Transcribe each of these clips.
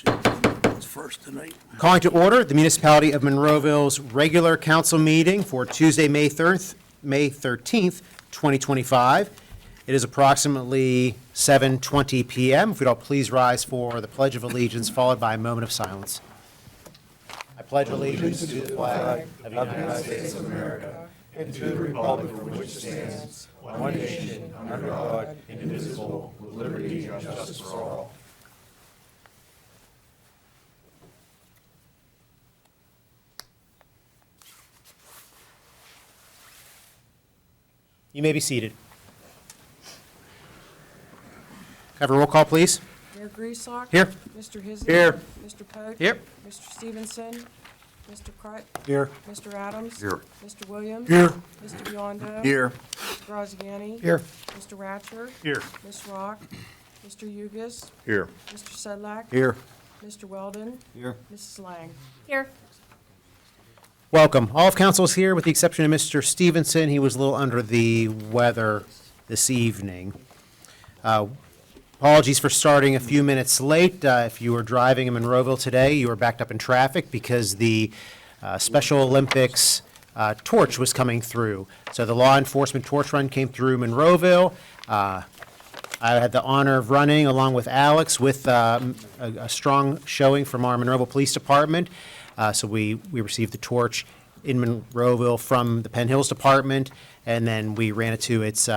It's first tonight. Calling to order the Municipality of Monroeville's regular council meeting for Tuesday, May 13th, 2025. It is approximately 7:20 p.m. If we'd all please rise for the Pledge of Allegiance, followed by a moment of silence. I pledge allegiance to the flag of the United States of America and to the republic for which it stands, one nation, under God, indivisible, with liberty and justice for all. You may be seated. Have a roll call, please. Mayor Grieslock? Here. Mr. Hisner? Here. Mr. Pope? Here. Mr. Stevenson? Mr. Crut? Here. Mr. Adams? Here. Mr. Williams? Here. Mr. Biondo? Here. Mr. Graziani? Here. Mr. Ratcher? Here. Ms. Rock? Mr. Yugis? Here. Mr. Sedlak? Here. Mr. Weldon? Here. Mrs. Lang? Here. Welcome. All of council is here with the exception of Mr. Stevenson. He was a little under the weather this evening. Apologies for starting a few minutes late. If you were driving in Monroeville today, you were backed up in traffic because the Special Olympics torch was coming through. So the law enforcement torch run came through Monroeville. I had the honor of running along with Alex with a strong showing from our Monroeville Police Department. So we received the torch in Monroeville from the Penn Hills Department, and then we ran it to its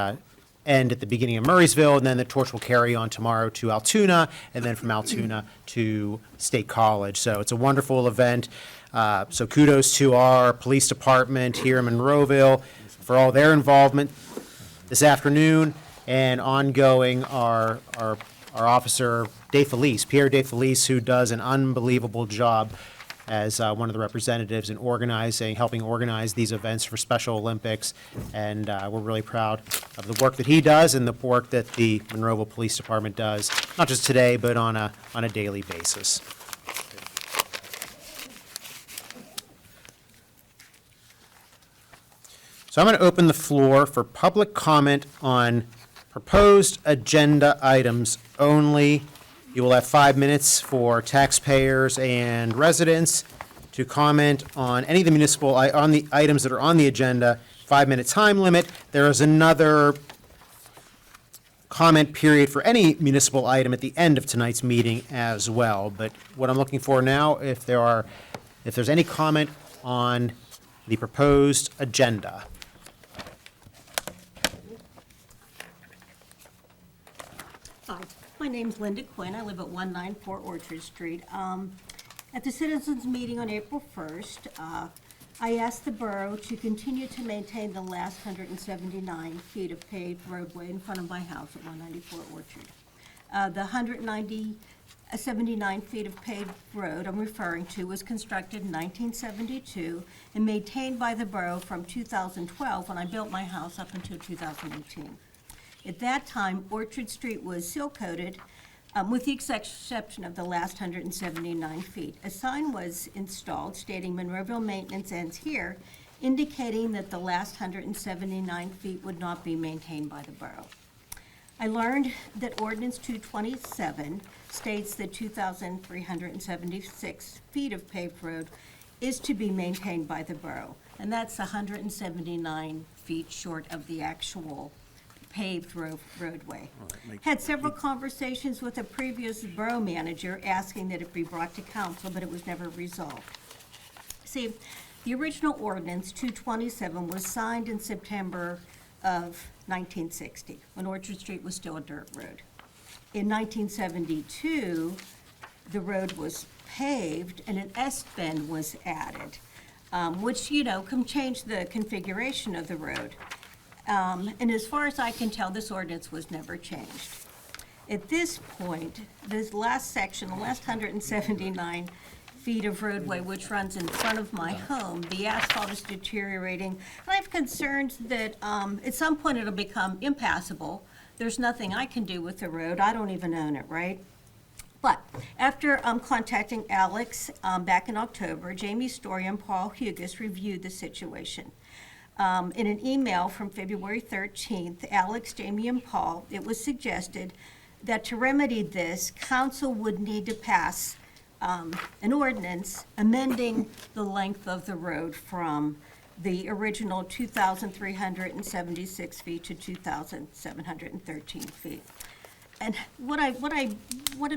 end at the beginning of Murraysville, and then the torch will carry on tomorrow to Altoona, and then from Altoona to State College. So it's a wonderful event. So kudos to our police department here in Monroeville for all their involvement this afternoon, and ongoing our officer Pierre DeFelice, who does an unbelievable job as one of the representatives in helping organize these events for Special Olympics. And we're really proud of the work that he does and the work that the Monroeville Police Department does, not just today, but on a daily basis. So I'm going to open the floor for public comment on proposed agenda items only. You will have 5 minutes for taxpayers and residents to comment on any of the on the items that are on the agenda. 5-minute time limit. There is another comment period for any municipal item at the end of tonight's meeting as well. But what I'm looking for now, if there's any comment on the proposed agenda. Hi, my name's Linda Quinn. I live at 194 Orchard Street. At the citizens' meeting on April 1st, I asked the borough to continue to maintain the last 179 feet of paved roadway in front of my house at 194 Orchard. The 79 feet of paved road I'm referring to was constructed in 1972 and maintained by the borough from 2012, when I built my house, up until 2018. At that time, Orchard Street was seal-coated, with the exception of the last 179 feet. A sign was installed stating Monroeville maintenance ends here, indicating that the last 179 feet would not be maintained by the borough. I learned that Ordinance 227 states that 2,376 feet of paved road is to be maintained by the borough, and that's 179 feet short of the actual paved roadway. Had several conversations with a previous borough manager asking that it be brought to council, but it was never resolved. See, the original ordinance 227 was signed in September of 1960, when Orchard Street was still a dirt road. In 1972, the road was paved and an S-bend was added, which, can change the configuration of the road. And as far as I can tell, this ordinance was never changed. At this point, this last section, the last 179 feet of roadway which runs in front of my home, the asphalt is deteriorating. And I have concerns that at some point it'll become impassable. There's nothing I can do with the road. I don't even own it, right? But after contacting Alex back in October, Jamie Story and Paul Hughes reviewed the situation. In an email from February 13th, Alex, Jamie, and Paul, it was suggested that to remedy this, council would need to pass an ordinance amending the length of the road from the original 2,376 feet to 2,713 feet. And one of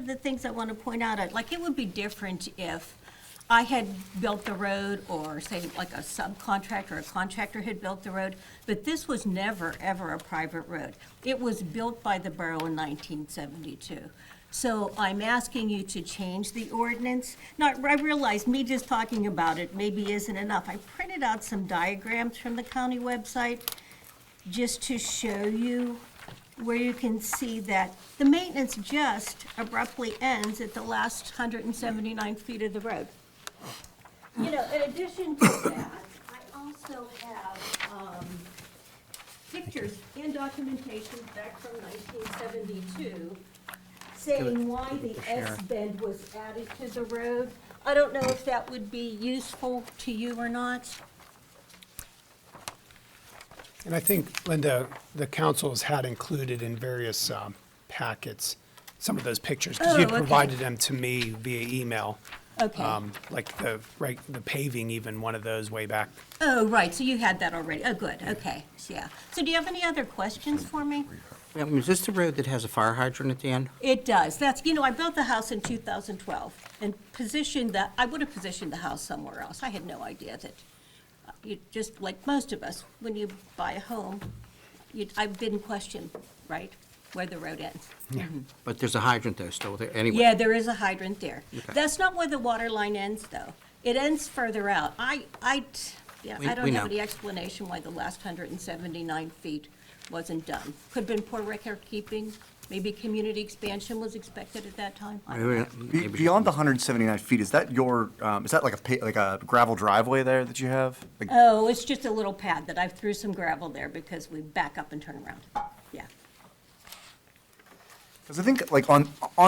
the things I want to point out, like, it would be different if I had built the road, or say, like a subcontractor or a contractor had built the road, but this was never, ever a private road. It was built by the borough in 1972. So I'm asking you to change the ordinance. Now, I realize me just talking about it maybe isn't enough. I printed out some diagrams from the county website just to show you where you can see that the maintenance just abruptly ends at the last 179 feet of the road. You know, in addition to that, I also have pictures and documentation back from 1972 saying why the S-bend was added to the road. I don't know if that would be useful to you or not. And I think, Linda, the council has had included in various packets some of those pictures, because you Oh, okay. provided them to me via email. Okay. Like the paving, even one of those way back. Oh, right, so you had that already. Oh, good, okay, yeah. So do you have any other questions for me? Is this the road that has a fire hydrant at the end? It does. That's, you know, I built the house in 2012 and positioned that, I would have positioned the house somewhere else. I had no idea that, you, just like most of us, when you buy a home, I didn't question, right, where the road ends. But there's a hydrant though still there, anyway. Yeah, there is a hydrant there. Okay. That's not where the water line ends, though. It ends further out. We I don't know. have any explanation why the last 179 feet wasn't done. Could have been poor record keeping, maybe community expansion was expected at that time. I don't know. Maybe- Beyond the 179 feet, is that your, is that like a gravel driveway there that you have? Like, Oh, it's just a little pad that I threw some gravel there because we back up and turn around. Yeah. because I think like on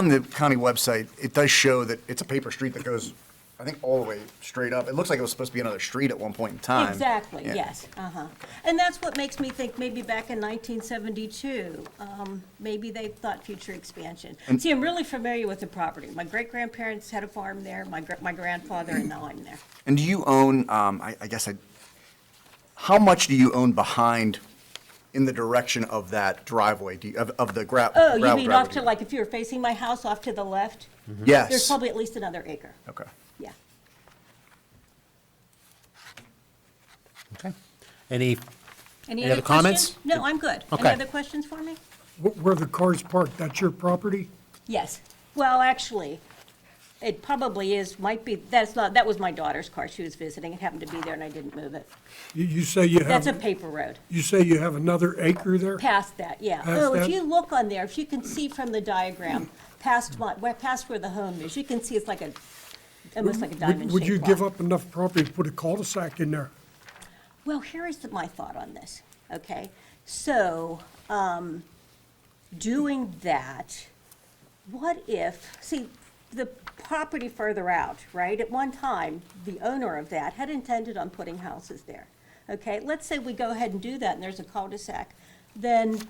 the county website, it does show that it's a paper street that goes, I think, all the way straight up. It looks like it was supposed to be another street at one point in time. Exactly, Yeah. yes, And that's what makes me think maybe back in 1972, maybe they thought future expansion. See, I'm really familiar with the property. My great-grandparents had a farm there, my grandfather, and now I'm there. And do you own, how much do you own behind in the direction of that driveway, of the gravel Oh, driveway? you mean off to, like, if you were facing my house off to the left? Yes. There's probably at least another acre, Okay. yeah. Okay. Any Any other comments? questions? No, I'm good. Any Okay. other questions for me? Where the cars parked, that's your property? Yes. Well, actually, it probably is, might be, that was my daughter's car. She was visiting. It happened to be there and I didn't move it. You say you That's a have, paper road. you say you have another acre there? Past that, yeah. Past Oh, if that? you look on there, if you can see from the diagram, past where the home is, you can see it's like almost like a diamond-shaped Would you give lot. up enough property to put a cul-de-sac in there? Well, here is my thought on this, okay? So, doing that, what if, see, the property further out, right? At one time, the owner of that had intended on putting houses there, okay? Let's say we go ahead and do that and there's a cul-de-sac, then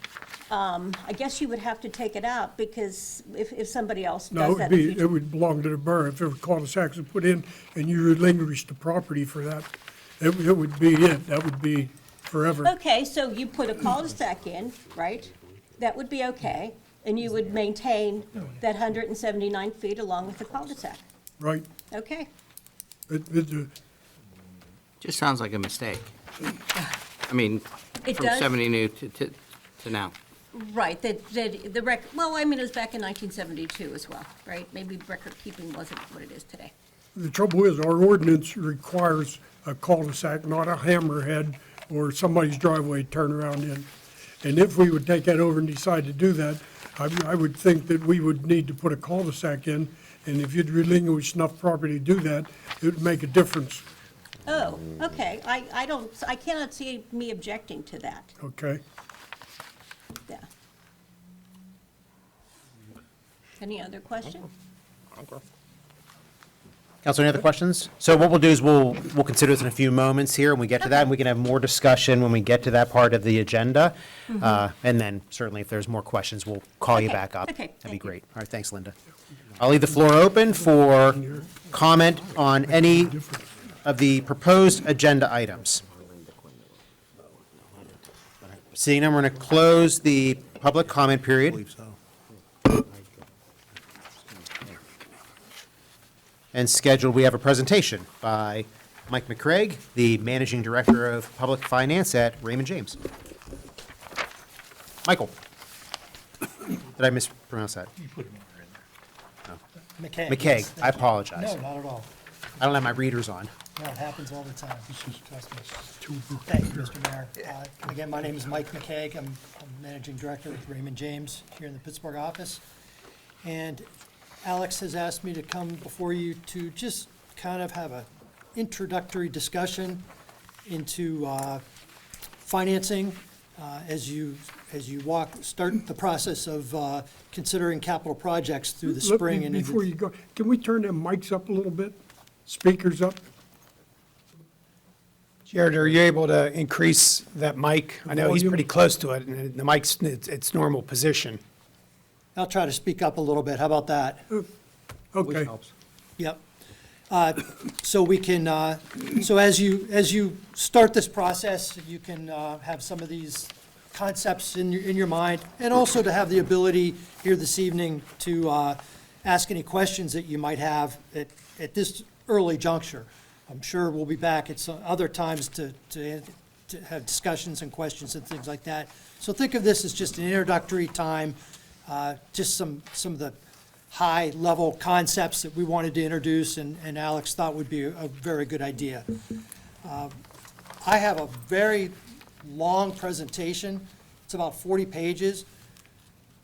I guess you would have to take it out because if somebody else No, does that in the future. it would belong to the borough. If there were cul-de-sacs put in and you relinquished the property for that, it would be it. That would be forever. Okay, so you put a cul-de-sac in, right? That would be okay, and you would maintain that 179 feet along with the cul-de-sac. Right? Okay, Just sounds like a mistake. I mean, It from does. 70 to now. right, well, I mean, it was back in 1972 as well, right? Maybe record keeping wasn't what it is today. The trouble is, our ordinance requires a cul-de-sac, not a hammerhead or somebody's driveway turnaround in. And if we would take that over and decide to do that, I would think that we would need to put a cul-de-sac in, and if you'd relinquish enough property to do that, it would make a difference, Oh, okay, I cannot see me objecting to that, okay? yeah. Any other questions? Council, any other questions? So what we'll do is we'll consider this in a few moments here, and we get to that, and we can have more discussion when we get to that part of the agenda. And then certainly if there's more questions, we'll call you Okay, back up. okay, That'd be thank you. great. All right, thanks, Linda. I'll leave the floor open for comment on any of the proposed agenda items. Seeing none, we're going to close the public comment period. And scheduled, we have a presentation by Mike McCraig, the Managing Director of Public Finance at Raymond James. Michael. Did I mispronounce that? McKay. McCaig, yes, I thank you. apologize. No, not at all. I don't have my readers on. No, it happens all the time. Trust me. Thank you, Mr. Mayor. Again, my name is Mike McCaig. I'm Managing Director with Raymond James here in the Pittsburgh office. And Alex has asked me to come before you to just kind of have a introductory discussion into financing as you start the process of considering capital projects through the Look, spring and into. Before you go, can we turn them mics up a little bit? Speakers up? Jared, are you able to increase that mic? I know he's Volume? pretty close to it, and the mic's its normal position. I'll try to speak up a little bit. How about that? Okay. Yep. So we can, so as you start this process, you can have some of these concepts in your mind, and also to have the ability here this evening to ask any questions that you might have at this early juncture. I'm sure we'll be back at some other times to have discussions and questions and things like that. So think of this as just an introductory time, just some of the high-level concepts that we wanted to introduce and Alex thought would be a very good idea. I have a very long presentation. It's about 40 pages.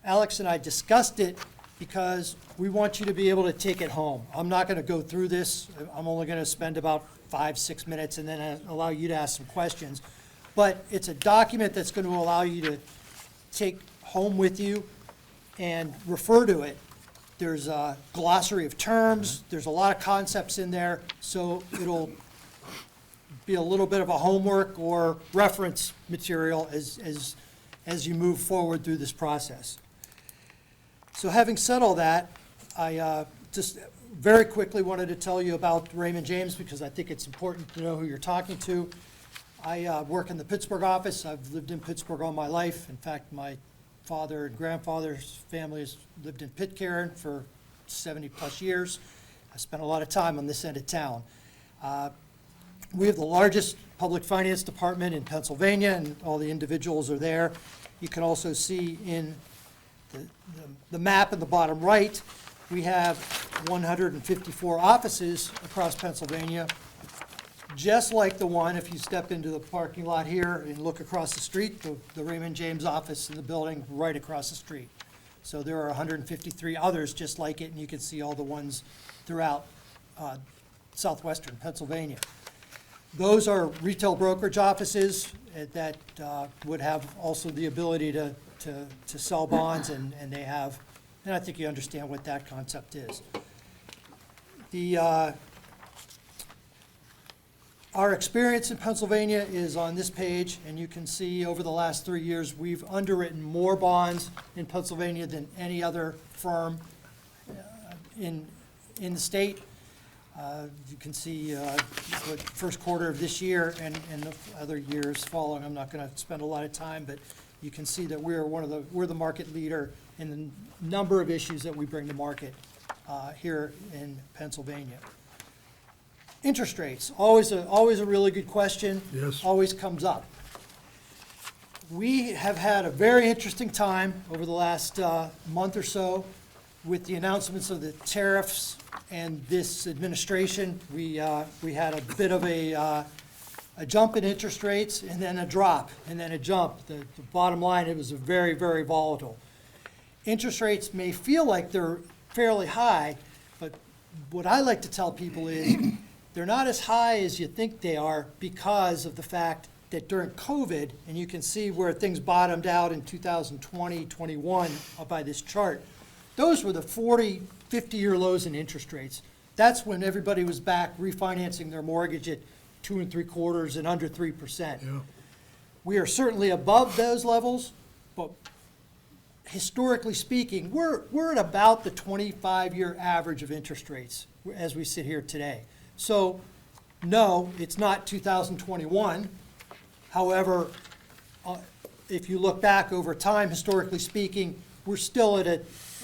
Alex and I discussed it because we want you to be able to take it home. I'm not going to go through this. I'm only going to spend about 5-6 minutes and then allow you to ask some questions. But it's a document that's going to allow you to take home with you and refer to it. There's a glossary of terms. There's a lot of concepts in there, so it'll be a little bit of a homework or reference material as you move forward through this process. So having said all that, I just very quickly wanted to tell you about Raymond James because I think it's important to know who you're talking to. I work in the Pittsburgh office. I've lived in Pittsburgh all my life. In fact, my father and grandfather's families lived in Pitcairn for 70-plus years. I spent a lot of time on this end of town. We have the largest public finance department in Pennsylvania, and all the individuals are there. You can also see in the map in the bottom right, we have 154 offices across Pennsylvania, just like the one, if you step into the parking lot here and look across the street, the Raymond James office in the building right across the street. So there are 153 others just like it, and you can see all the ones throughout southwestern Pennsylvania. Those are retail brokerage offices that would have also the ability to sell bonds, and they have, and I think you understand what that concept is. Our experience in Pennsylvania is on this page, and you can see over the last 3 years, we've underwritten more bonds in Pennsylvania than any other firm in the state. You can see what first quarter of this year and the other years following. I'm not going to spend a lot of time, but you can see that we're the market leader in the number of issues that we bring to market here in Pennsylvania. Interest rates, always a really good question. Yes. Always comes up. We have had a very interesting time over the last month or so with the announcements of the tariffs and this administration. We had a bit of a jump in interest rates and then a drop and then a jump. The bottom line, it was very, very volatile. Interest rates may feel like they're fairly high, but what I like to tell people is they're not as high as you think they are because of the fact that during COVID, and you can see where things bottomed out in 2020, 21 by this chart, those were the 40, 50-year lows in interest rates. That's when everybody was back refinancing their mortgage at 2 3/4 and under 3%. Yeah. We are certainly above those levels, but historically speaking, we're at about the 25-year average of interest rates as we sit here today. So, no, it's not 2021. However, if you look back over time, historically speaking, we're still at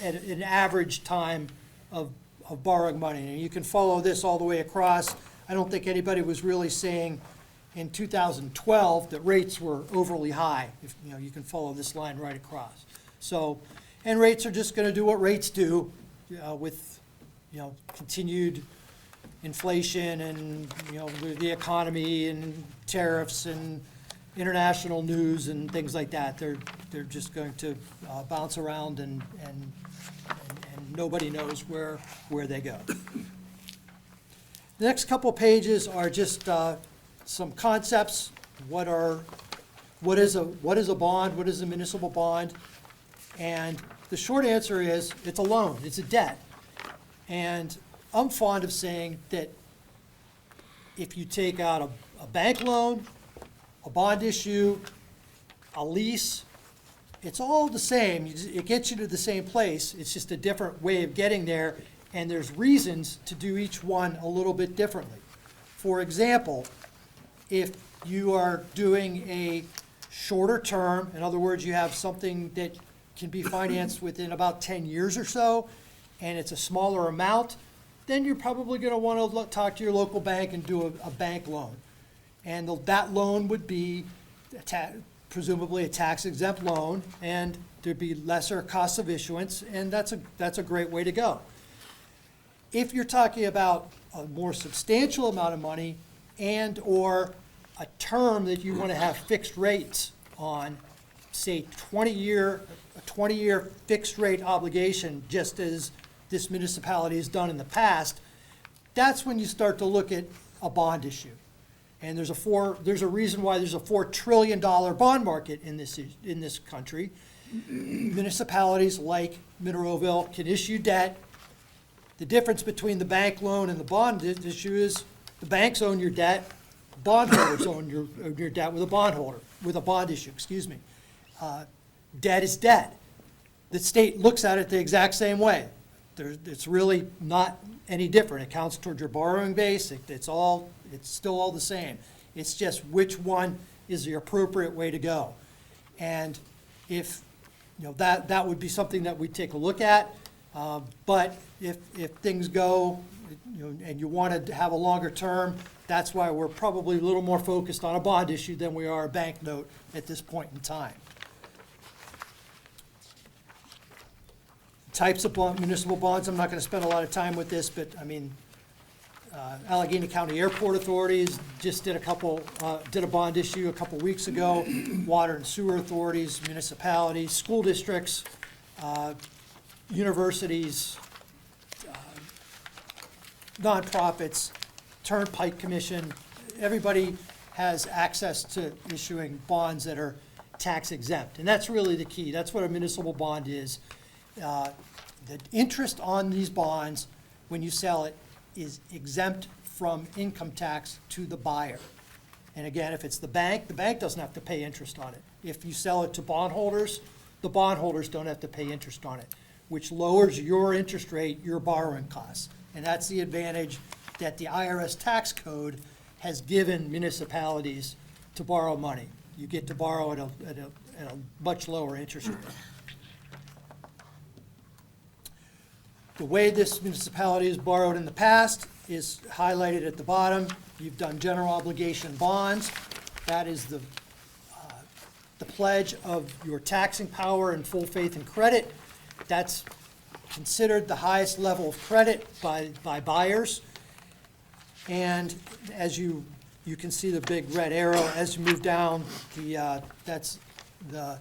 an average time of borrowing money. And you can follow this all the way across. I don't think anybody was really saying in 2012 that rates were overly high. If, you know, you can follow this line right across. So, and rates are just going to do what rates do with, you know, continued inflation and, you know, the economy and tariffs and international news and things like that. They're just going to bounce around and nobody knows where they go. The next couple pages are just some concepts. What is a bond? What is a municipal bond? And the short answer is, it's a loan, it's a debt. And I'm fond of saying that if you take out a bank loan, a bond issue, a lease, it's all the same. It gets you to the same place. It's just a different way of getting there, and there's reasons to do each one a little bit differently. For example, if you are doing a shorter term, in other words, you have something that can be financed within about 10 years or so, and it's a smaller amount, then you're probably going to want to talk to your local bank and do a bank loan. And that loan would be presumably a tax-exempt loan, and there'd be lesser cost of issuance, and that's a great way to go. If you're talking about a more substantial amount of money and/or a term that you want to have fixed rates on, say a 20-year fixed rate obligation, just as this municipality has done in the past, that's when you start to look at a bond issue. And there's a reason why there's a $4 trillion bond market in this country. Municipalities like Monroeville can issue debt. The difference between the bank loan and the bond issue is the banks own your debt, bondholders own your debt with a bond issue, excuse me. Debt is debt. The state looks at it the exact same way. It's really not any different. It counts toward your borrowing base. It's still all the same. It's just which one is the appropriate way to go. And if, you know, that would be something that we take a look at. But if things go, you know, and you want to have a longer term, that's why we're probably a little more focused on a bond issue than we are a bank note at this point in time. Types of municipal bonds, I'm not going to spend a lot of time with this, but I mean, Allegheny County Airport Authorities just did a bond issue a couple weeks ago. Water and sewer authorities, municipalities, school districts, universities, nonprofits, Turnpike Commission, everybody has access to issuing bonds that are tax exempt. And that's really the key. That's what a municipal bond is. The interest on these bonds, when you sell it, is exempt from income tax to the buyer. And again, if it's the bank doesn't have to pay interest on it. If you sell it to bondholders, the bondholders don't have to pay interest on it, which lowers your interest rate, your borrowing costs. And that's the advantage that the IRS tax code has given municipalities to borrow money. You get to borrow at a much lower interest rate. The way this municipality has borrowed in the past is highlighted at the bottom. You've done general obligation bonds. That is the pledge of your taxing power and full faith and credit. That's considered the highest level of credit by buyers. And as you can see the big red arrow, as you move down, that's the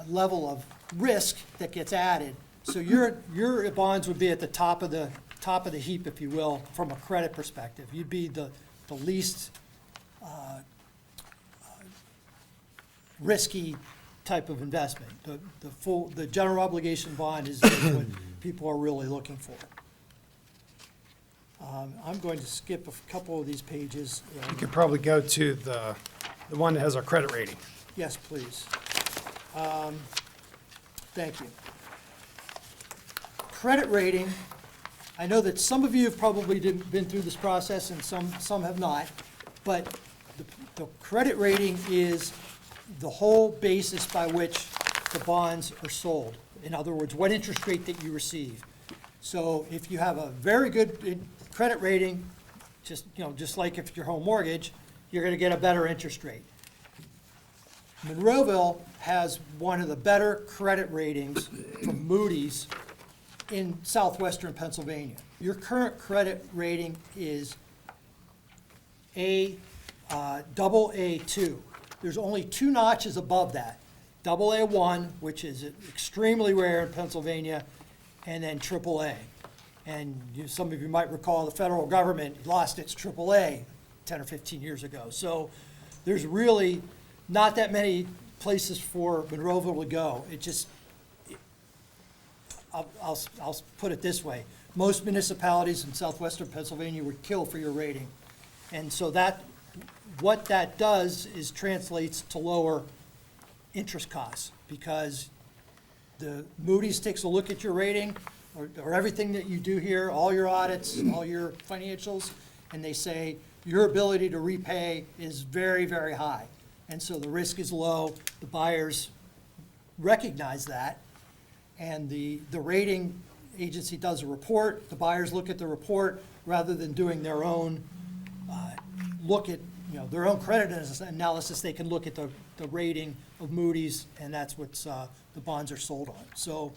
level of risk that gets added. So your bonds would be at the top of the heap, if you will, from a credit perspective. You'd be the least risky type of investment. The general obligation bond is what people are really looking for. I'm going to skip a couple of these pages. You could probably go to the one that has our credit rating. Yes, please. Thank you. Credit rating, I know that some of you have probably been through this process and some have not, but the credit rating is the whole basis by which the bonds are sold. In other words, what interest rate that you receive. So if you have a very good credit rating, just like if your home mortgage, you're gonna get a better interest rate. Monroeville has one of the better credit ratings from Moody's in southwestern Pennsylvania. Your current credit rating is double A2. There's only 2 notches above that. Double A1, which is extremely rare in Pennsylvania, and then triple A. And some of you might recall the federal government lost its triple A 10 or 15 years ago. So there's really not that many places for Monroeville to go. I'll put it this way. Most municipalities in southwestern Pennsylvania would kill for your rating. And so what that does is translates to lower interest costs, because the Moody's takes a look at your rating, or everything that you do here, all your audits, all your financials, and they say your ability to repay is very, very high. And so the risk is low. The buyers recognize that, and the rating agency does a report. The buyers look at the report rather than doing their own look at, their own credit analysis. They can look at the rating of Moody's, and that's what the bonds are sold on. So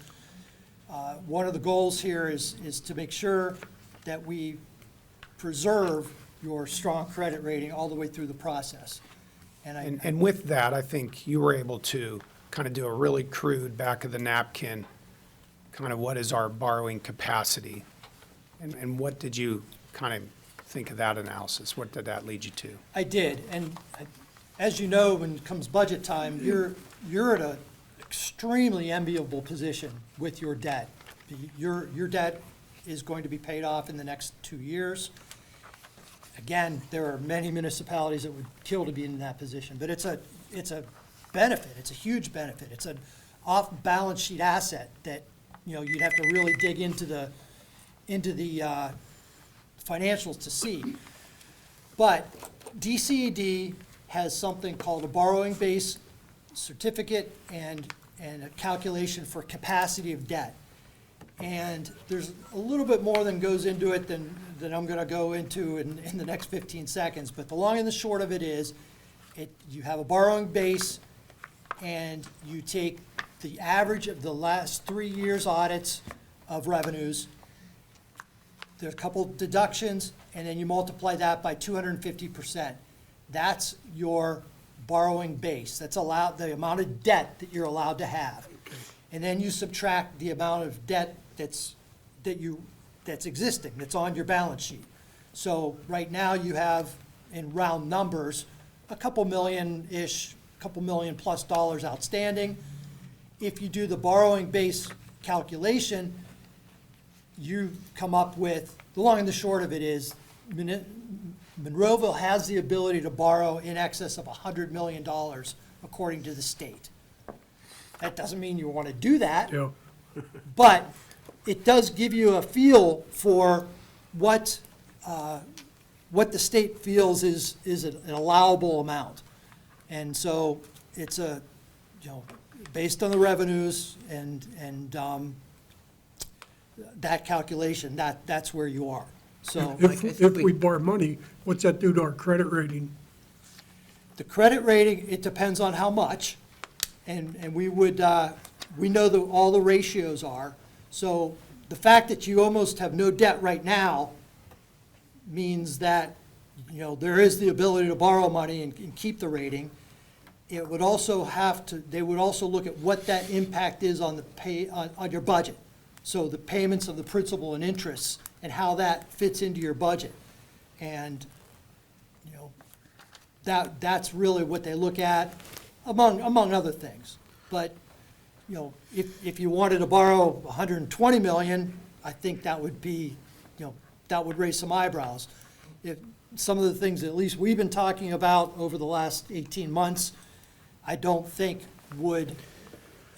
one of the goals here is to make sure that we preserve your strong credit rating all the way through the process. And with that, I think you were able to kind of do a really crude back of the napkin, kind of what is our borrowing capacity? And what did you kind of think of that analysis? What did that lead you to? I did, and as you know, when it comes budget time, you're at an extremely enviable position with your debt. Your debt is going to be paid off in the next 2 years. Again, there are many municipalities that would kill to be in that position, but it's a benefit. It's a huge benefit. It's an off-balance sheet asset that, you'd have to really dig into the financials to see. But DCED has something called a borrowing base certificate and a calculation for capacity of debt. And there's a little bit more than goes into it than I'm going to go into in the next 15 seconds. But the long and the short of it is, you have a borrowing base, and you take the average of the last 3 years' audits of revenues. There's a couple deductions, and then you multiply that by 250%. That's your borrowing base. That's the amount of debt that you're allowed to have. And then you subtract the amount of debt that's existing, that's on your balance sheet. So right now you have, in round numbers, a couple million-ish, couple million plus dollars outstanding. If you do the borrowing base calculation, you come up with, the long and the short of it is, Monroeville has the ability to borrow in excess of $100 million according to the state. That doesn't mean you want to do that, Yeah. but it does give you a feel for what the state feels is an allowable amount. And so it's based on the revenues and that calculation, that's where you are. So If we borrow money, what's that do to our credit rating? the credit rating, it depends on how much. And we know all the ratios are. So the fact that you almost have no debt right now means that, there is the ability to borrow money and keep the rating. It would also they would also look at what that impact is on on your budget. So the payments of the principal and interest and how that fits into your budget. And, that's really what they look at, among other things. But, if you wanted to borrow $120 million, I think that would be, that would raise some eyebrows. If some of the things at least we've been talking about over the last 18 months, I don't think would,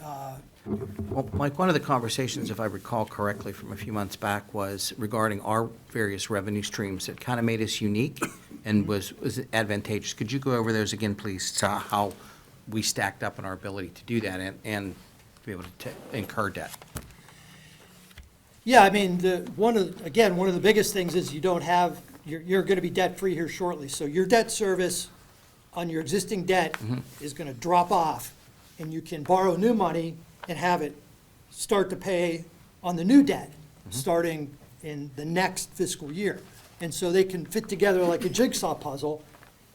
Well, Mike, one of the conversations, if I recall correctly from a few months back, was regarding our various revenue streams that kind of made us unique and was advantageous. Could you go over those again, please, to how we stacked up in our ability to do that and be able to incur debt? yeah, I mean, one of the biggest things is you don't have, you're going to be debt-free here shortly. So your debt service on your existing debt is going to drop off, and you can borrow new money and have it start to pay on the new debt, starting in the next fiscal year. And so they can fit together like a jigsaw puzzle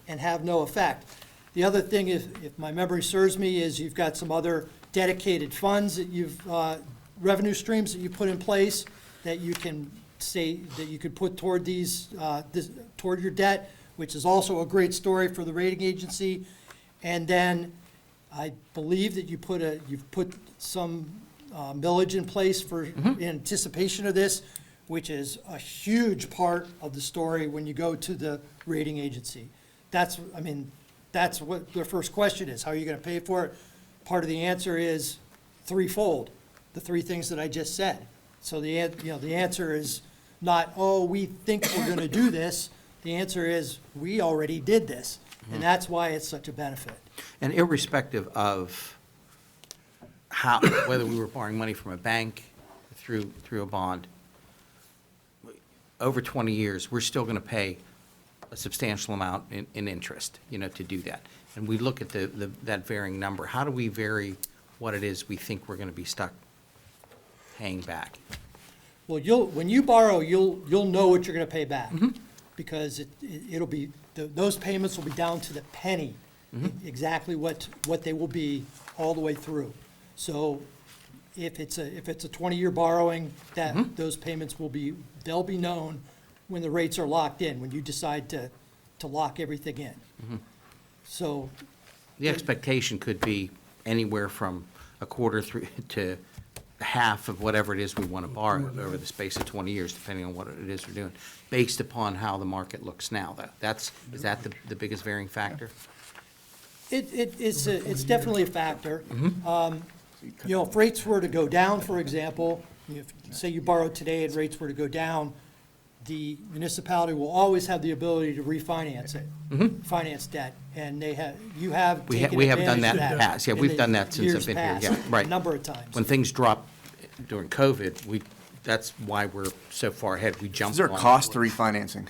and have no effect. The other thing, if my memory serves me, is you've got some other dedicated funds that revenue streams that you put in place that you can say, that you could put toward toward your debt, which is also a great story for the rating agency. And then I believe that you've put some millage in place for in anticipation of this, which is a huge part of the story when you go to the rating agency. That's what their first question is. How are you going to pay for it? Part of the answer is threefold, the three things that I just said. So the answer is not, oh, we think we're going to do this. The answer is, we already did this. And that's why it's such a benefit. And irrespective of whether we were borrowing money from a bank through a bond, over 20 years, we're still going to pay a substantial amount in interest, to do that. And we look at that varying number. How do we vary what it is we think we're going to be stuck paying back? Well, when you borrow, you'll know what you're going to pay back, because it'll be, those payments will be down to the penny, exactly what they will be all the way through. So if it's a 20-year borrowing, those payments they'll be known when the rates are locked in, when you decide to lock everything in. So The expectation could be anywhere from a quarter through to half of whatever it is we want to borrow over the space of 20 years, depending on what it is we're doing, based upon how the market looks now. Is that the biggest varying factor? It's definitely a factor. If rates were to go down, for example, say you borrowed today and rates were to go down, the municipality will always have the ability to refinance it, finance debt, and you have taken We have done advantage that of in the past. Yeah, in we've the done that since years I've been here. past, Yeah, right. A number of times. When things dropped during COVID, that's why we're so far ahead. We jumped Is there a on it. cost to refinancing?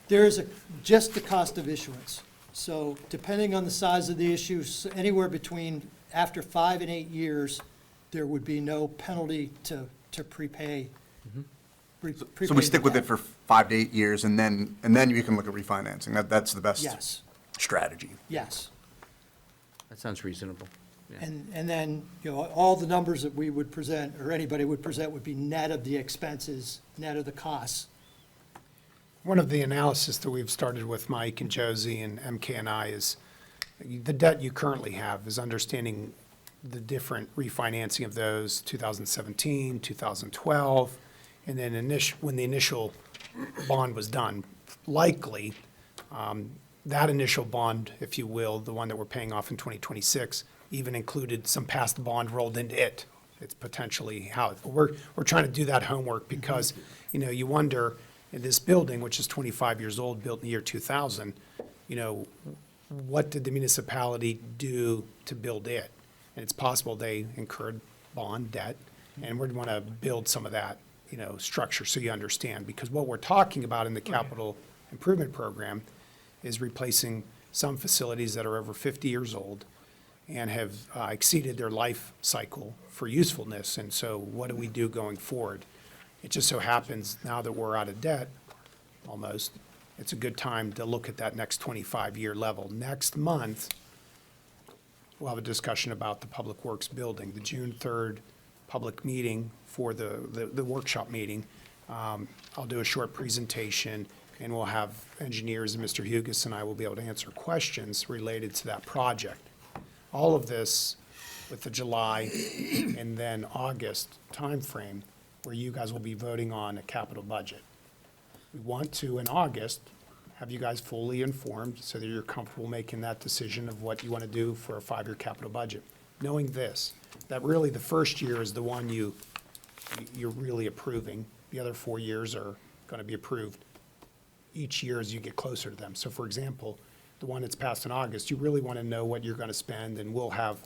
There's just the cost of issuance. So depending on the size of the issue, anywhere between, after 5 and 8 years, there would be no penalty to prepay. So we stick with it for 5 to 8 years, and then you can look at refinancing. That's the best Yes, strategy. yes. That sounds reasonable. Yeah. And then, all the numbers that we would present, or anybody would present, would be net of the expenses, net of the costs. One of the analysis that we've started with Mike and Josie and MK and I is the debt you currently have is understanding the different refinancing of those, 2017, 2012, and then when the initial bond was done. Likely, that initial bond, if you will, the one that we're paying off in 2026, even included some past bond rolled into it. It's potentially how, we're trying to do that homework because, you wonder, in this building, which is 25 years old, built in the year 2000, what did the municipality do to build it? And it's possible they incurred bond debt, and we want to build some of that, structure so you understand. Because what we're talking about in the capital improvement program is replacing some facilities that are over 50 years old and have exceeded their life cycle for usefulness. And so what do we do going forward? It just so happens now that we're out of debt, almost, it's a good time to look at that next 25-year level. Next month, we'll have a discussion about the Public Works building, the June 3rd public meeting for the workshop meeting. I'll do a short presentation, and we'll have engineers, and Mr. Hugus and I will be able to answer questions related to that project. All of this with the July and then August timeframe, where you guys will be voting on a capital budget. We want to, in August, have you guys fully informed so that you're comfortable making that decision of what you want to do for a 5-year capital budget. Knowing this, that really the first year is the one you're really approving. The other 4 years are going to be approved each year as you get closer to them. So for example, the one that's passed in August, you really want to know what you're going to spend, and we'll have,